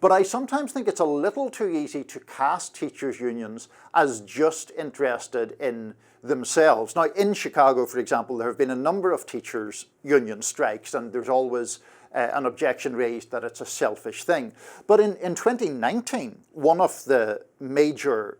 But I sometimes think it's a little too easy to cast teachers' unions as just interested in themselves. Now, in Chicago, for example, there have been a number of teachers' union strikes, and there's always an objection raised that it's a selfish thing. But in 2019, one of the major,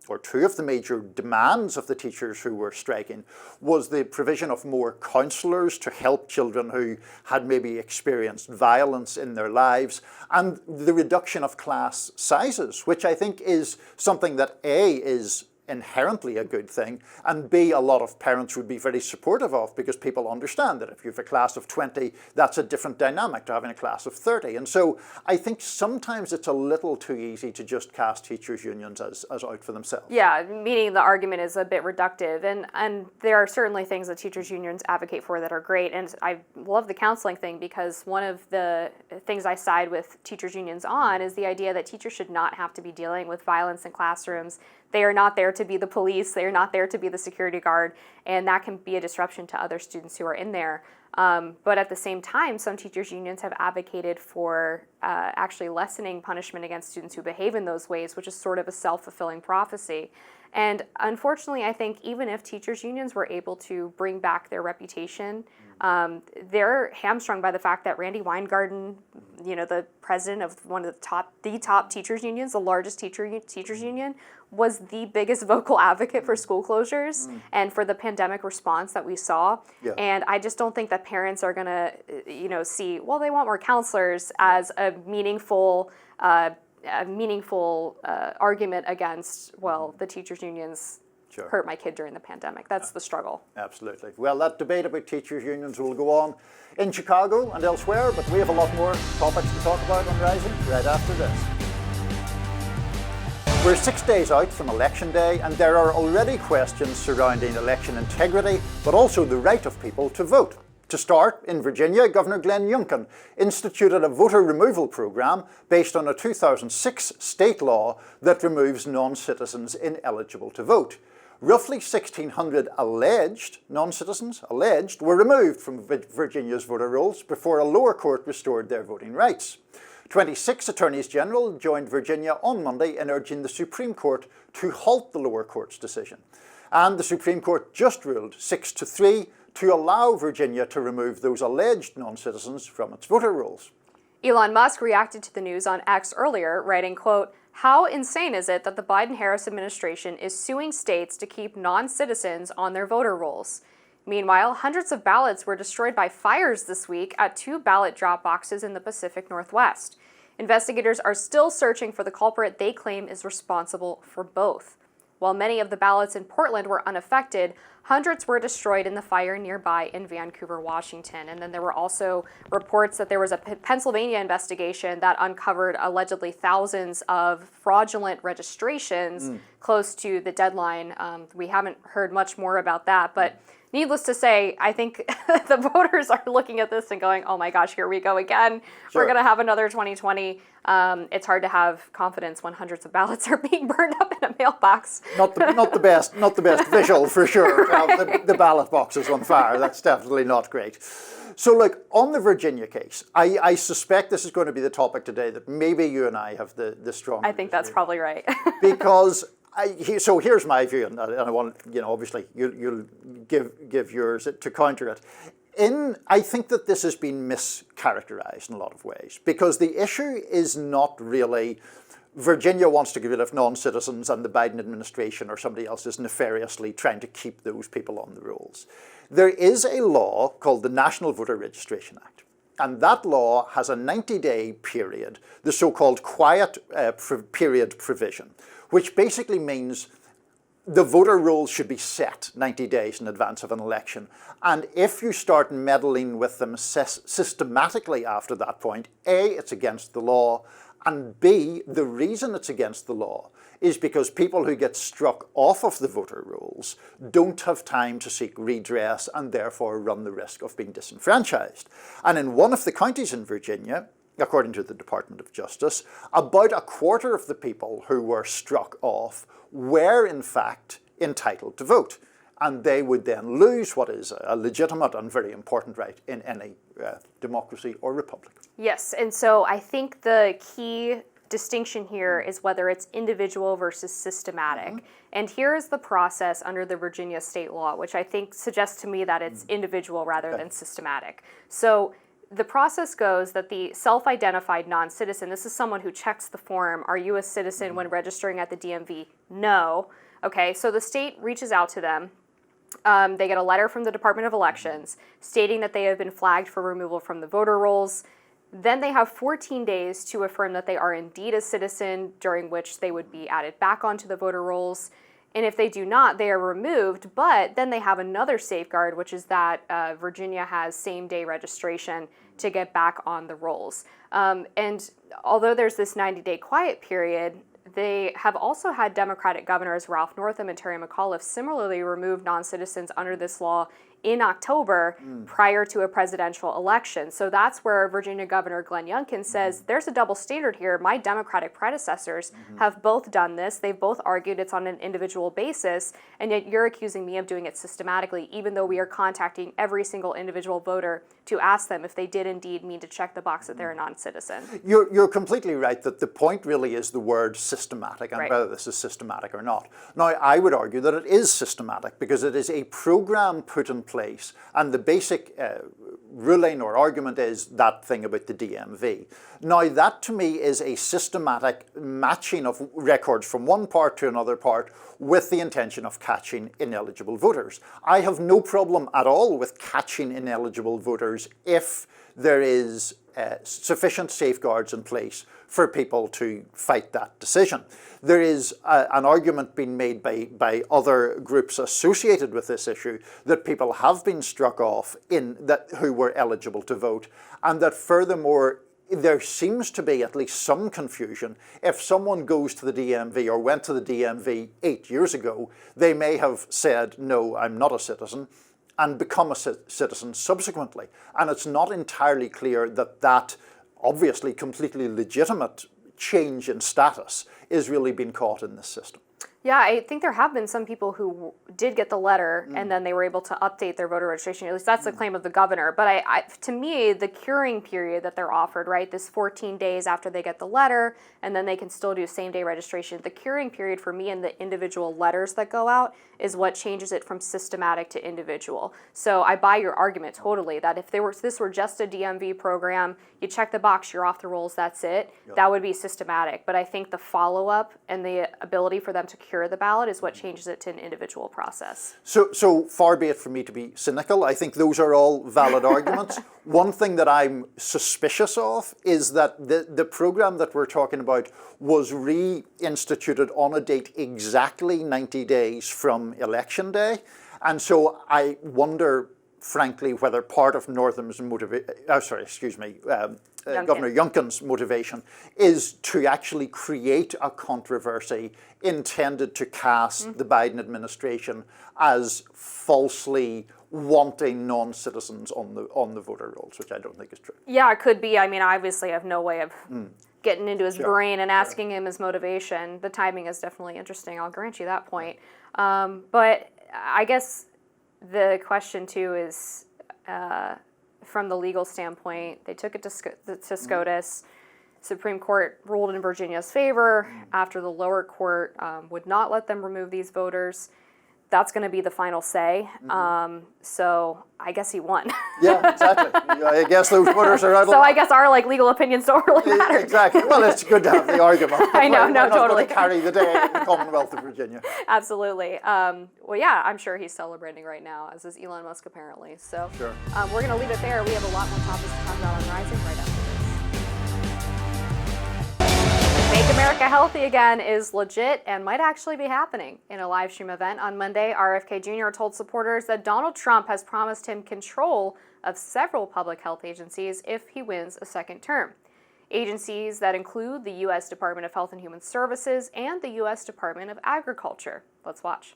or two of the major demands of the teachers who were striking was the provision of more counsellors to help children who had maybe experienced violence in their lives, and the reduction of class sizes, which I think is something that A, is inherently a good thing, and B, a lot of parents would be very supportive of, because people understand that if you have a class of 20, that's a different dynamic to having a class of 30. And so I think sometimes it's a little too easy to just cast teachers' unions as out for themselves. Yeah, meaning the argument is a bit reductive, and there are certainly things that teachers' unions advocate for that are great, and I love the counseling thing, because one of the things I side with teachers' unions on is the idea that teachers should not have to be dealing with violence in classrooms. They are not there to be the police, they are not there to be the security guard, and that can be a disruption to other students who are in there. But at the same time, some teachers' unions have advocated for actually lessening punishment against students who behave in those ways, which is sort of a self-fulfilling prophecy. And unfortunately, I think even if teachers' unions were able to bring back their reputation, they're hamstrung by the fact that Randy Weingarten, the president of one of the top teachers' unions, the largest teachers' union, was the biggest vocal advocate for school closures and for the pandemic response that we saw. Yeah. And I just don't think that parents are going to, see, well, they want more counselors as a meaningful argument against, well, the teachers' unions hurt my kid during the pandemic. That's the struggle. Absolutely. Well, that debate about teachers' unions will go on in Chicago and elsewhere, but we have a lot more topics to talk about on Rising right after this. We're 6 days out from Election Day, and there are already questions surrounding election integrity, but also the right of people to vote. To start, in Virginia, Governor Glenn Youngkin instituted a voter removal program based on a 2006 state law that removes non-citizens ineligible to vote. Roughly 1,600 alleged non-citizens, were removed from Virginia's voter rolls before a lower court restored their voting rights. 26 attorneys general joined Virginia on Monday in urging the Supreme Court to halt the lower court's decision. And the Supreme Court just ruled 6-3 to allow Virginia to remove those alleged non-citizens from its voter rolls. Elon Musk reacted to the news on X earlier, writing, quote, "How insane is it that the Biden-Harris administration is suing states to keep non-citizens on their voter rolls?" Meanwhile, hundreds of ballots were destroyed by fires this week at 2 ballot drop boxes in the Pacific Northwest. Investigators are still searching for the culprit they claim is responsible for both. While many of the ballots in Portland were unaffected, hundreds were destroyed in the fire nearby in Vancouver, Washington. And then there were also reports that there was a Pennsylvania investigation that uncovered allegedly thousands of fraudulent registrations close to the deadline. We haven't heard much more about that, but needless to say, I think the voters are looking at this and going, oh my gosh, here we go again. Sure. We're going to have another 2020. It's hard to have confidence when hundreds of ballots are being burned up in a mailbox. Not the best visual for sure. The ballot box is on fire. That's definitely not great. So look, on the Virginia case, I suspect this is going to be the topic today that maybe you and I have the strongest. I think that's probably right. Because so here's my view, and I want, obviously you'll give yours to counter it. I think that this has been mischaracterized in a lot of ways, because the issue is not really Virginia wants to get rid of non-citizens and the Biden administration or somebody else is nefariously trying to keep those people on the rolls. There is a law called the National Voter Registration Act, and that law has a 90-day period, the so-called quiet period provision, which basically means the voter rolls should be set 90 days in advance of an election. And if you start meddling with them systematically after that point, A, it's against the law, and B, the reason it's against the law is because people who get struck off of the voter rolls don't have time to seek redress and therefore run the risk of being disenfranchised. And in one of the counties in Virginia, according to the Department of Justice, about a quarter of the people who were struck off were in fact entitled to vote. And they would then lose what is a legitimate and very important right in any democracy or republic. Yes, and so I think the key distinction here is whether it's individual versus systematic. And here is the process under the Virginia state law, which I think suggests to me that it's individual rather than systematic. So the process goes that the self-identified non-citizen, this is someone who checks the form, are you a citizen when registering at the DMV? No. Okay, so the state reaches out to them. They get a letter from the Department of Elections stating that they have been flagged for removal from the voter rolls. Then they have 14 days to affirm that they are indeed a citizen, during which they would be added back onto the voter rolls. And if they do not, they are removed, but then they have another safeguard, which is that Virginia has same-day registration to get back on the rolls. And although there's this 90-day quiet period, they have also had Democratic governors Ralph Northam and Terry McAuliffe similarly remove non-citizens under this law in October prior to a presidential election. So that's where Virginia Governor Glenn Youngkin says there's a double standard here. My Democratic predecessors have both done this. They've both argued it's on an individual basis, and yet you're accusing me of doing it systematically, even though we are contacting every single individual voter to ask them if they did indeed mean to check the box that they're a non-citizen. You're completely right that the point really is the word systematic and whether this is systematic or not. Now, I would argue that it is systematic because it is a program put in place, and the basic ruling or argument is that thing about the DMV. Now, that to me is a systematic matching of records from one part to another part with the intention of catching ineligible voters. I have no problem at all with catching ineligible voters if there is sufficient safeguards in place for people to fight that decision. There is an argument being made by other groups associated with this issue that people have been struck off who were eligible to vote, and that furthermore there seems to be at least some confusion. If someone goes to the DMV or went to the DMV 8 years ago, they may have said, no, I'm not a citizen, and become a citizen subsequently. And it's not entirely clear that that obviously completely legitimate change in status is really being caught in this system. Yeah, I think there have been some people who did get the letter and then they were able to update their voter registration. At least that's the claim of the governor. But to me, the curing period that they're offered, right, this 14 days after they get the letter and then they can still do same-day registration, the curing period for me and the individual letters that go out is what changes it from systematic to individual. So I buy your argument totally that if this were just a DMV program, you check the box, you're off the rolls, that's it, that would be systematic. But I think the follow-up and the ability for them to secure the ballot is what changes it to an individual process. So far be it from me to be cynical. I think those are all valid arguments. One thing that I'm suspicious of is that the program that we're talking about was reinstituted on a date exactly 90 days from Election Day. And so I wonder, frankly, whether part of Northam's Governor Youngkin's motivation is to actually create a controversy intended to cast the Biden administration as falsely wanting non-citizens on the voter rolls, which I don't think is true. Yeah, it could be. I mean, obviously I have no way of getting into his brain and asking him his motivation. The timing is definitely interesting. I'll grant you that point. But I guess the question too is, from the legal standpoint, they took it to SCOTUS. Supreme Court ruled in Virginia's favor after the lower court would not let them remove these voters. That's going to be the final say. So I guess he won. Yeah, exactly. I guess those voters are out of So I guess our legal opinions don't really matter. Exactly. Well, it's good to have the argument. I know, we're not totally. going to carry the day in the Commonwealth of Virginia. Absolutely. Well, yeah, I'm sure he's celebrating right now, as is Elon Musk apparently. So Sure. We're going to leave it there. We have a lot more topics to talk about on Rising right after this. Make America Healthy Again is legit and might actually be happening. In a live stream event on Monday, RFK Jr. told supporters that Donald Trump has promised him control of several public health agencies if he wins a second term. Agencies that include the U.S. Department of Health and Human Services and the U.S. Department of Agriculture. Let's watch.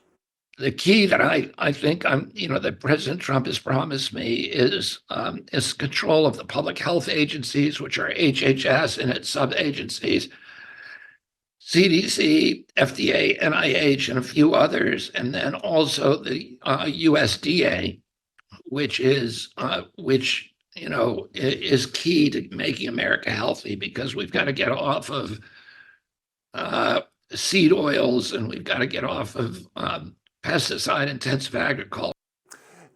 The key that I think that President Trump has promised me is control of the public health agencies, which are HHS and its sub-agencies, CDC, FDA, NIH, and a few others, and then also the USDA, which is key to making America healthy, because we've got to get off of seed oils and we've got to get off of pesticide-intensive agriculture.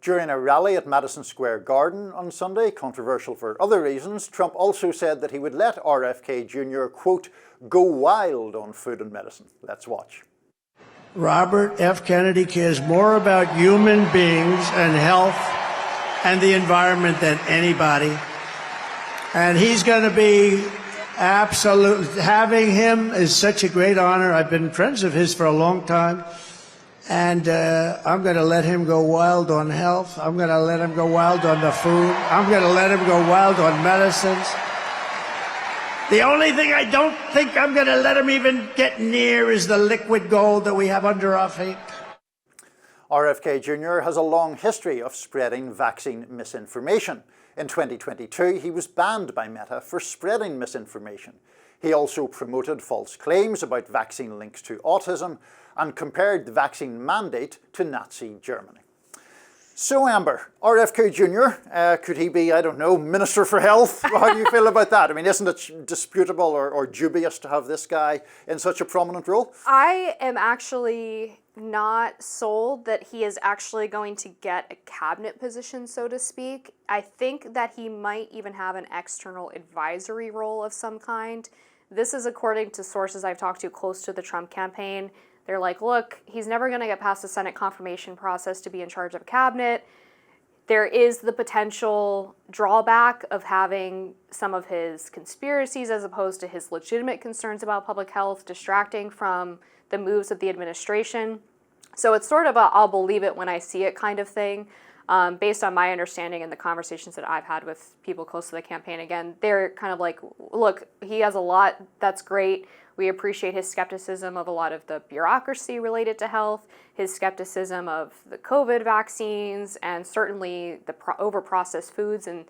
During a rally at Madison Square Garden on Sunday, controversial for other reasons, Trump also said that he would let RFK Jr., quote, go wild on food and medicine. Let's watch. Robert F. Kennedy cares more about human beings and health and the environment than anybody. And he's going to be absolutely, having him is such a great honor. I've been friends of his for a long time. And I'm going to let him go wild on health. I'm going to let him go wild on the food. I'm going to let him go wild on medicines. The only thing I don't think I'm going to let him even get near is the liquid gold that we have under our feet. RFK Jr. has a long history of spreading vaccine misinformation. In 2022, he was banned by Meta for spreading misinformation. He also promoted false claims about vaccine links to autism and compared the vaccine mandate to Nazi Germany. So Amber, RFK Jr., could he be, I don't know, Minister for Health? How do you feel about that? I mean, isn't it disputable or dubious to have this guy in such a prominent role? I am actually not sold that he is actually going to get a cabinet position, so to speak. I think that he might even have an external advisory role of some kind. This is according to sources I've talked to close to the Trump campaign. They're like, look, he's never going to get past the Senate confirmation process to be in charge of cabinet. There is the potential drawback of having some of his conspiracies as opposed to his legitimate concerns about public health distracting from the moves of the administration. So it's sort of a I'll believe it when I see it kind of thing. Based on my understanding and the conversations that I've had with people close to the campaign, again, they're kind of like, look, he has a lot, that's great. We appreciate his skepticism of a lot of the bureaucracy related to health, his skepticism of the COVID vaccines, and certainly the over-processed foods and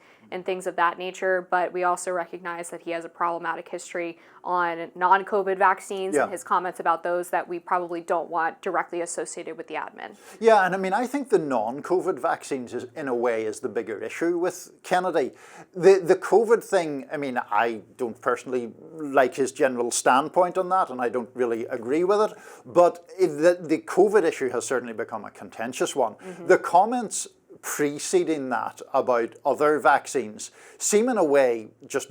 things of that nature. But we also recognize that he has a problematic history on non-COVID vaccines and his comments about those that we probably don't want directly associated with the admin. Yeah, and I mean, I think the non-COVID vaccines is, in a way, is the bigger issue with Kennedy. The COVID thing, I mean, I don't personally like his general standpoint on that, and I don't really agree with it. But the COVID issue has certainly become a contentious one. Mm-hmm. The comments preceding that about other vaccines seem in a way just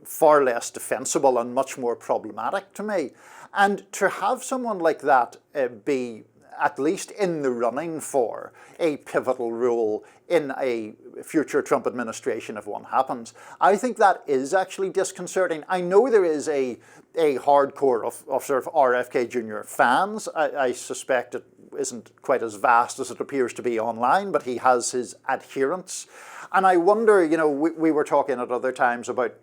far less defensible and much more problematic to me. And to have someone like that be at least in the running for a pivotal role in a future Trump administration if one happens, I think that is actually disconcerting. I know there is a hardcore of sort of RFK Jr. fans. I suspect it isn't quite as vast as it appears to be online, but he has his adherents. And I wonder, you know, we were talking at other times about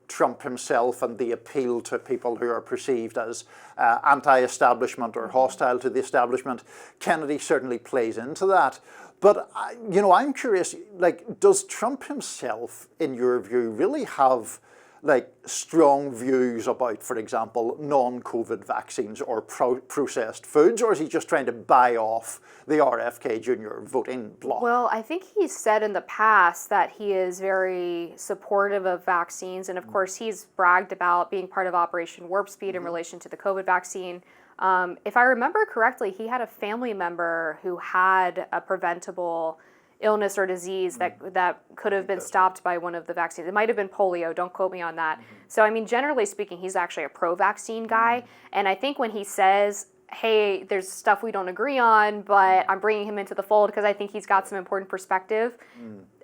Trump himself and the appeal to people who are perceived as anti-establishment or hostile to the establishment. Kennedy certainly plays into that. But, you know, I'm curious, like, does Trump himself, in your view, really have like strong views about, for example, non-COVID vaccines or processed foods, or is he just trying to buy off the RFK Jr. voting bloc? Well, I think he's said in the past that he is very supportive of vaccines, and of course he's bragged about being part of Operation Warp Speed in relation to the COVID vaccine. If I remember correctly, he had a family member who had a preventable illness or disease that could have been stopped by one of the vaccines. It might have been polio, don't quote me on that. So, I mean, generally speaking, he's actually a pro-vaccine guy. And I think when he says, hey, there's stuff we don't agree on, but I'm bringing him into the fold because I think he's got some important perspective,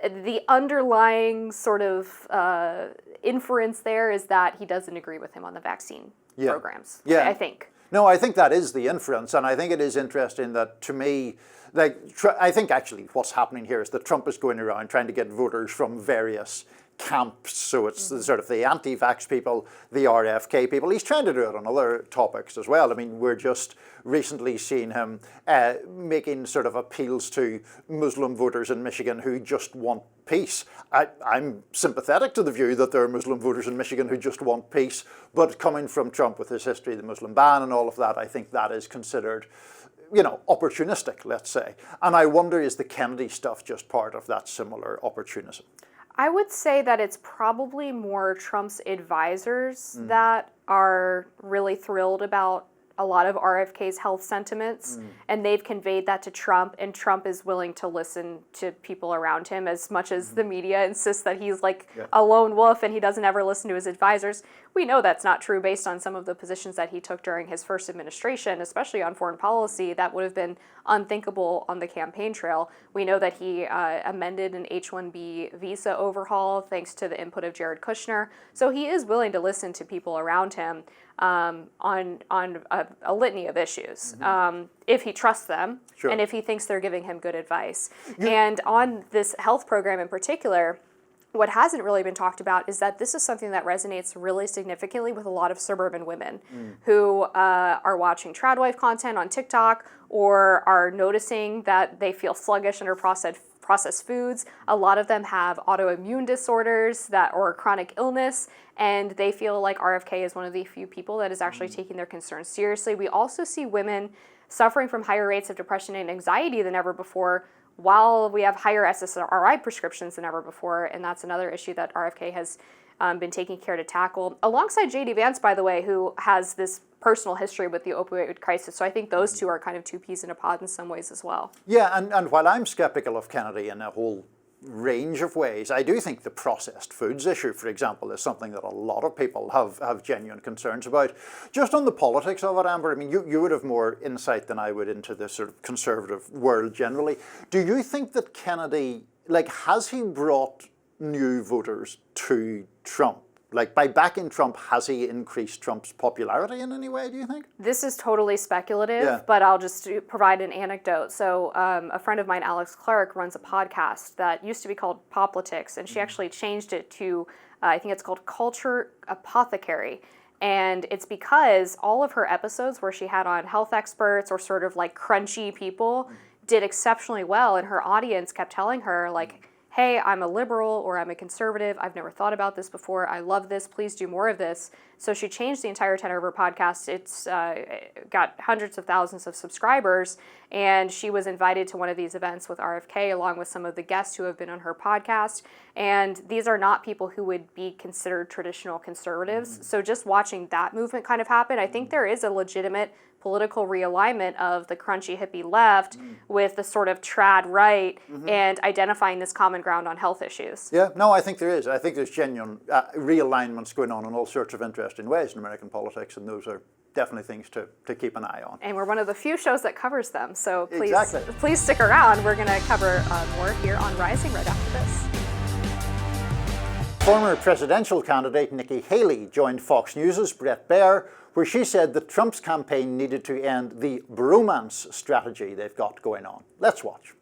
the underlying sort of inference there is that he doesn't agree with him on the vaccine programs, I think. No, I think that is the inference, and I think it is interesting that, to me, like, I think actually what's happening here is that Trump is going around trying to get voters from various camps. So it's the sort of the anti-vax people, the RFK people. He's trying to do it on other topics as well. I mean, we're just recently seeing him making sort of appeals to Muslim voters in Michigan who just want peace. I'm sympathetic to the view that there are Muslim voters in Michigan who just want peace, but coming from Trump with his history, the Muslim ban and all of that, I think that is considered, you know, opportunistic, let's say. And I wonder, is the Kennedy stuff just part of that similar opportunism? I would say that it's probably more Trump's advisors that are really thrilled about a lot of RFK's health sentiments, and they've conveyed that to Trump, and Trump is willing to listen to people around him as much as the media insists that he's like a lone wolf and he doesn't ever listen to his advisors. We know that's not true based on some of the positions that he took during his first administration, especially on foreign policy. That would have been unthinkable on the campaign trail. We know that he amended an H-1B visa overhaul thanks to the input of Jared Kushner. So he is willing to listen to people around him on a litany of issues, if he trusts them and if he thinks they're giving him good advice. And on this health program in particular, what hasn't really been talked about is that this is something that resonates really significantly with a lot of suburban women who are watching Tradwife content on TikTok or are noticing that they feel sluggish under processed foods. A lot of them have autoimmune disorders or chronic illness, and they feel like RFK is one of the few people that is actually taking their concerns seriously. We also see women suffering from higher rates of depression and anxiety than ever before, while we have higher SSRI prescriptions than ever before, and that's another issue that RFK has been taking care to tackle, alongside J.D. Vance, by the way, who has this personal history with the opioid crisis. So I think those two are kind of two peas in a pod in some ways as well. Yeah, and while I'm skeptical of Kennedy in a whole range of ways, I do think the processed foods issue, for example, is something that a lot of people have genuine concerns about. Just on the politics of it, Amber, I mean, you would have more insight than I would into the sort of conservative world generally. Do you think that Kennedy, like, has he brought new voters to Trump? Like, by backing Trump, has he increased Trump's popularity in any way, do you think? This is totally speculative, but I'll just provide an anecdote. So a friend of mine, Alex Clark, runs a podcast that used to be called Poplitics, and she actually changed it to, I think it's called Culture Apothecary. And it's because all of her episodes where she had on health experts or sort of like crunchy people did exceptionally well, and her audience kept telling her, like, hey, I'm a liberal or I'm a conservative. I've never thought about this before. I love this. Please do more of this. So she changed the entire tenor of her podcast. It's got hundreds of thousands of subscribers, and she was invited to one of these events with RFK along with some of the guests who have been on her podcast. And these are not people who would be considered traditional conservatives. So just watching that movement kind of happen, I think there is a legitimate political realignment of the crunchy hippie left with the sort of trad right and identifying this common ground on health issues. Yeah, no, I think there is. I think there's genuine realignments going on in all sorts of interesting ways in American politics, and those are definitely things to keep an eye on. And we're one of the few shows that covers them, so please, Exactly. please stick around. We're going to cover more here on Rising right after this. Former presidential candidate Nikki Haley joined Fox News' Bret Baier, where she said that Trump's campaign needed to end the bromance strategy they've got going on. Let's watch.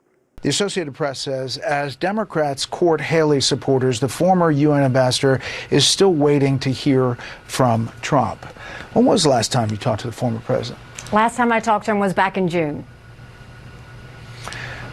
The Associated Press says as Democrats court Haley supporters, the former UN ambassador is still waiting to hear from Trump. When was the last time you talked to the former president? Last time I talked to him was back in June.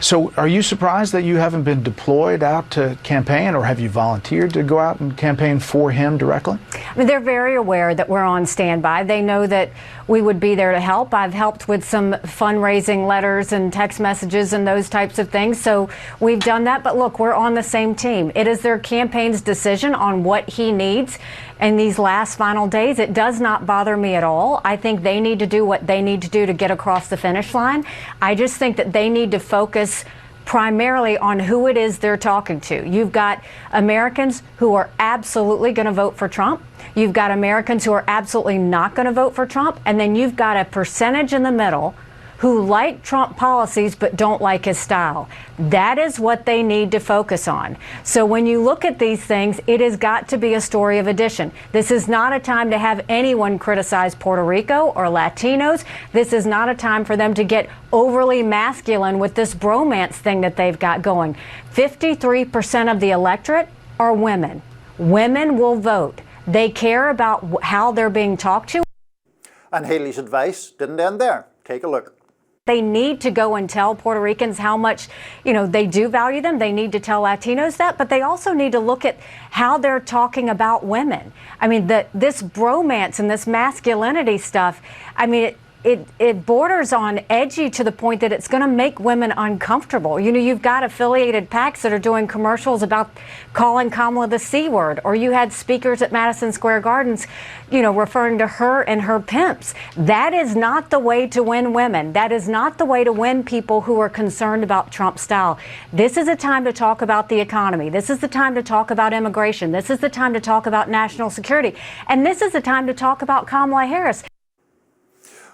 So are you surprised that you haven't been deployed out to campaign, or have you volunteered to go out and campaign for him directly? I mean, they're very aware that we're on standby. They know that we would be there to help. I've helped with some fundraising letters and text messages and those types of things. So we've done that. But look, we're on the same team. It is their campaign's decision on what he needs in these last final days. It does not bother me at all. I think they need to do what they need to do to get across the finish line. I just think that they need to focus primarily on who it is they're talking to. You've got Americans who are absolutely going to vote for Trump. You've got Americans who are absolutely not going to vote for Trump. And then you've got a percentage in the middle who like Trump policies but don't like his style. That is what they need to focus on. So when you look at these things, it has got to be a story of addition. This is not a time to have anyone criticize Puerto Rico or Latinos. This is not a time for them to get overly masculine with this bromance thing that they've got going. 53% of the electorate are women. Women will vote. They care about how they're being talked to. And Haley's advice didn't end there. Take a look. They need to go and tell Puerto Ricans how much, they do value them. They need to tell Latinos that, but they also need to look at how they're talking about women. I mean, this bromance and this masculinity stuff, I mean, it borders on edgy to the point that it's going to make women uncomfortable. You've got affiliated PACs that are doing commercials about calling Kamala the C word, or you had speakers at Madison Square Gardens, referring to her and her pimps. That is not the way to win women. That is not the way to win people who are concerned about Trump's style. This is a time to talk about the economy. This is the time to talk about immigration. This is the time to talk about national security. And this is the time to talk about Kamala Harris.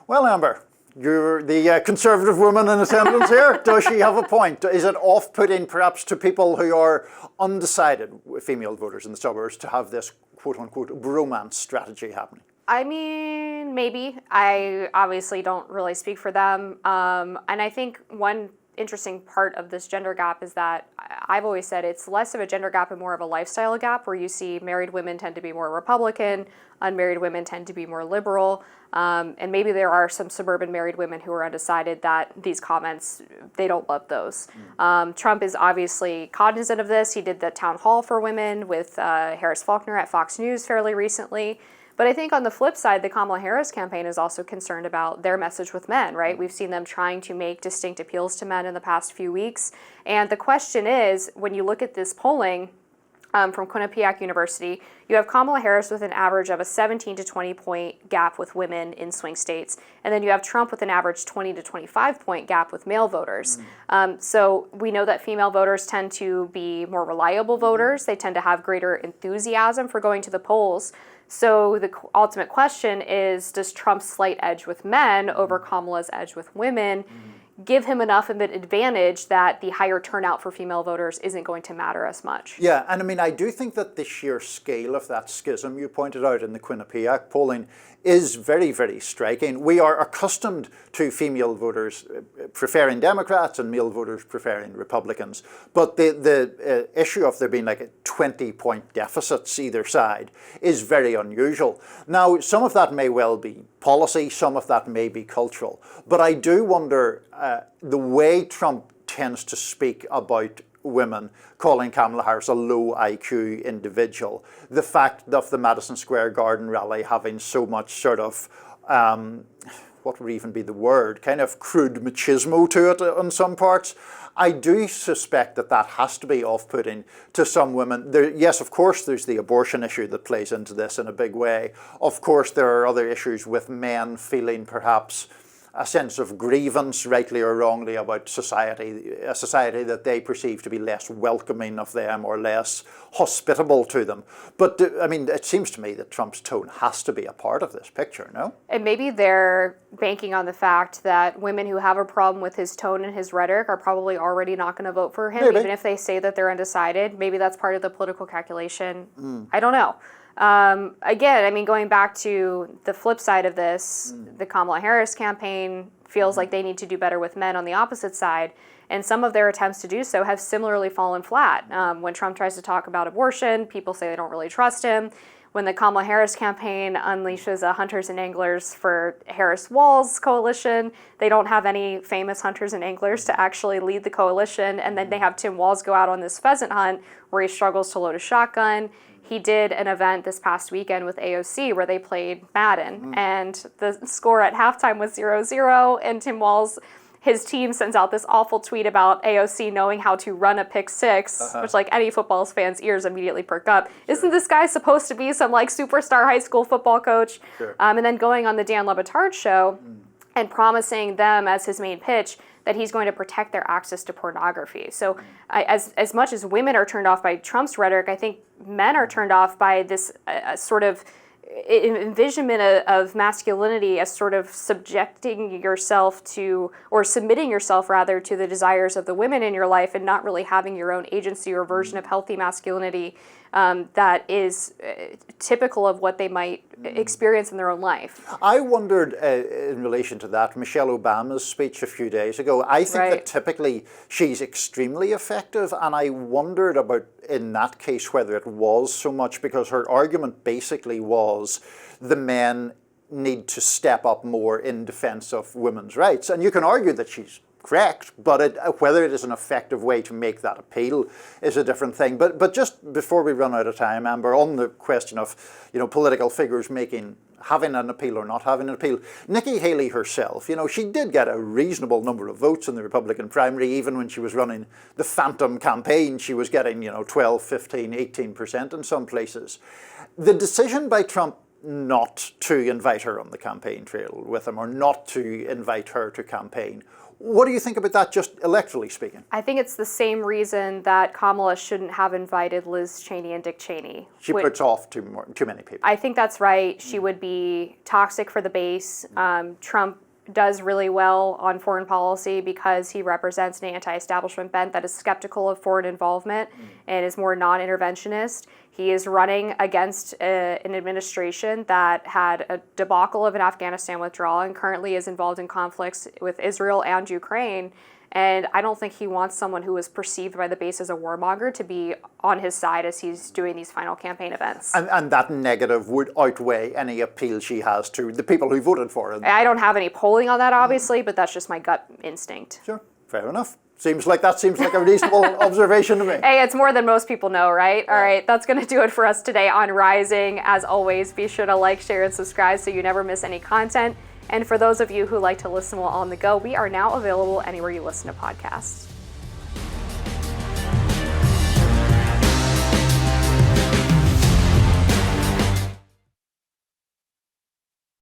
Well, Amber, you're the conservative woman in attendance here. Does she have a point? Is it off-putting perhaps to people who are undecided, female voters in the suburbs, to have this quote-unquote bromance strategy happening? I mean, maybe. I obviously don't really speak for them. And I think one interesting part of this gender gap is that I've always said it's less of a gender gap and more of a lifestyle gap, where you see married women tend to be more Republican, unmarried women tend to be more liberal. And maybe there are some suburban married women who are undecided that these comments, they don't love those. Trump is obviously cognizant of this. He did the town hall for women with Harris Faulkner at Fox News fairly recently. But I think on the flip side, the Kamala Harris campaign is also concerned about their message with men, right? We've seen them trying to make distinct appeals to men in the past few weeks. And the question is, when you look at this polling from Quinnipiac University, you have Kamala Harris with an average of a 17 to 20 point gap with women in swing states. And then you have Trump with an average 20 to 25 point gap with male voters. So we know that female voters tend to be more reliable voters. They tend to have greater enthusiasm for going to the polls. So the ultimate question is, does Trump's slight edge with men over Kamala's edge with women give him enough of an advantage that the higher turnout for female voters isn't going to matter as much? Yeah, and I mean, I do think that the sheer scale of that schism you pointed out in the Quinnipiac polling is very, very striking. We are accustomed to female voters preferring Democrats and male voters preferring Republicans. But the issue of there being like a 20-point deficits either side is very unusual. Now, some of that may well be policy, some of that may be cultural. But I do wonder the way Trump tends to speak about women, calling Kamala Harris a low IQ individual, the fact of the Madison Square Garden rally having so much sort of, what would even be the word, kind of crude machismo to it in some parts. I do suspect that that has to be off-putting to some women. Yes, of course, there's the abortion issue that plays into this in a big way. Of course, there are other issues with men feeling perhaps a sense of grievance, rightly or wrongly, about society, a society that they perceive to be less welcoming of them or less hospitable to them. But I mean, it seems to me that Trump's tone has to be a part of this picture, no? And maybe they're banking on the fact that women who have a problem with his tone and his rhetoric are probably already not going to vote for him, Maybe. even if they say that they're undecided. Maybe that's part of the political calculation. I don't know. Again, I mean, going back to the flip side of this, the Kamala Harris campaign feels like they need to do better with men on the opposite side. And some of their attempts to do so have similarly fallen flat. When Trump tries to talk about abortion, people say they don't really trust him. When the Kamala Harris campaign unleashes a Hunters and Anglers for Harris Walls coalition, they don't have any famous hunters and anglers to actually lead the coalition. And then they have Tim Walz go out on this pheasant hunt where he struggles to load a shotgun. He did an event this past weekend with AOC where they played Madden, and the score at halftime was 0-0, and Tim Walz, his team, sends out this awful tweet about AOC knowing how to run a pick six, which, like, any football fan's ears immediately perk up. Isn't this guy supposed to be some, like, superstar high school football coach? And then going on the Dan Le Batard show and promising them as his main pitch that he's going to protect their access to pornography. So as much as women are turned off by Trump's rhetoric, I think men are turned off by this sort of envisionment of masculinity as sort of subjecting yourself to, or submitting yourself rather, to the desires of the women in your life and not really having your own agency or version of healthy masculinity that is typical of what they might experience in their own life. I wondered in relation to that, Michelle Obama's speech a few days ago. I think that typically she's extremely effective, and I wondered about, in that case, whether it was so much because her argument basically was the men need to step up more in defense of women's rights. And you can argue that she's correct, but whether it is an effective way to make that appeal is a different thing. But just before we run out of time, Amber, on the question of, you know, political figures having an appeal or not having an appeal, Nikki Haley herself, you know, she did get a reasonable number of votes in the Republican primary. Even when she was running the phantom campaign, she was getting, you know, 12, 15, 18% in some places. The decision by Trump not to invite her on the campaign trail with him, or not to invite her to campaign, what do you think about that, just electorally speaking? I think it's the same reason that Kamala shouldn't have invited Liz Cheney and Dick Cheney. She puts off too many people. I think that's right. She would be toxic for the base. Trump does really well on foreign policy because he represents an anti-establishment bent that is skeptical of foreign involvement and is more non-interventionist. He is running against an administration that had a debacle of an Afghanistan withdrawal and currently is involved in conflicts with Israel and Ukraine. And I don't think he wants someone who is perceived by the base as a warmonger to be on his side as he's doing these final campaign events. And that negative would outweigh any appeal she has to the people who voted for her. I don't have any polling on that, obviously, but that's just my gut instinct. Sure, fair enough. Seems like a reasonable observation to me. Hey, it's more than most people know, right? All right, that's going to do it for us today on Rising. As always, be sure to like, share, and subscribe so you never miss any content. And for those of you who like to listen while on the go, we are now available anywhere you listen to podcasts.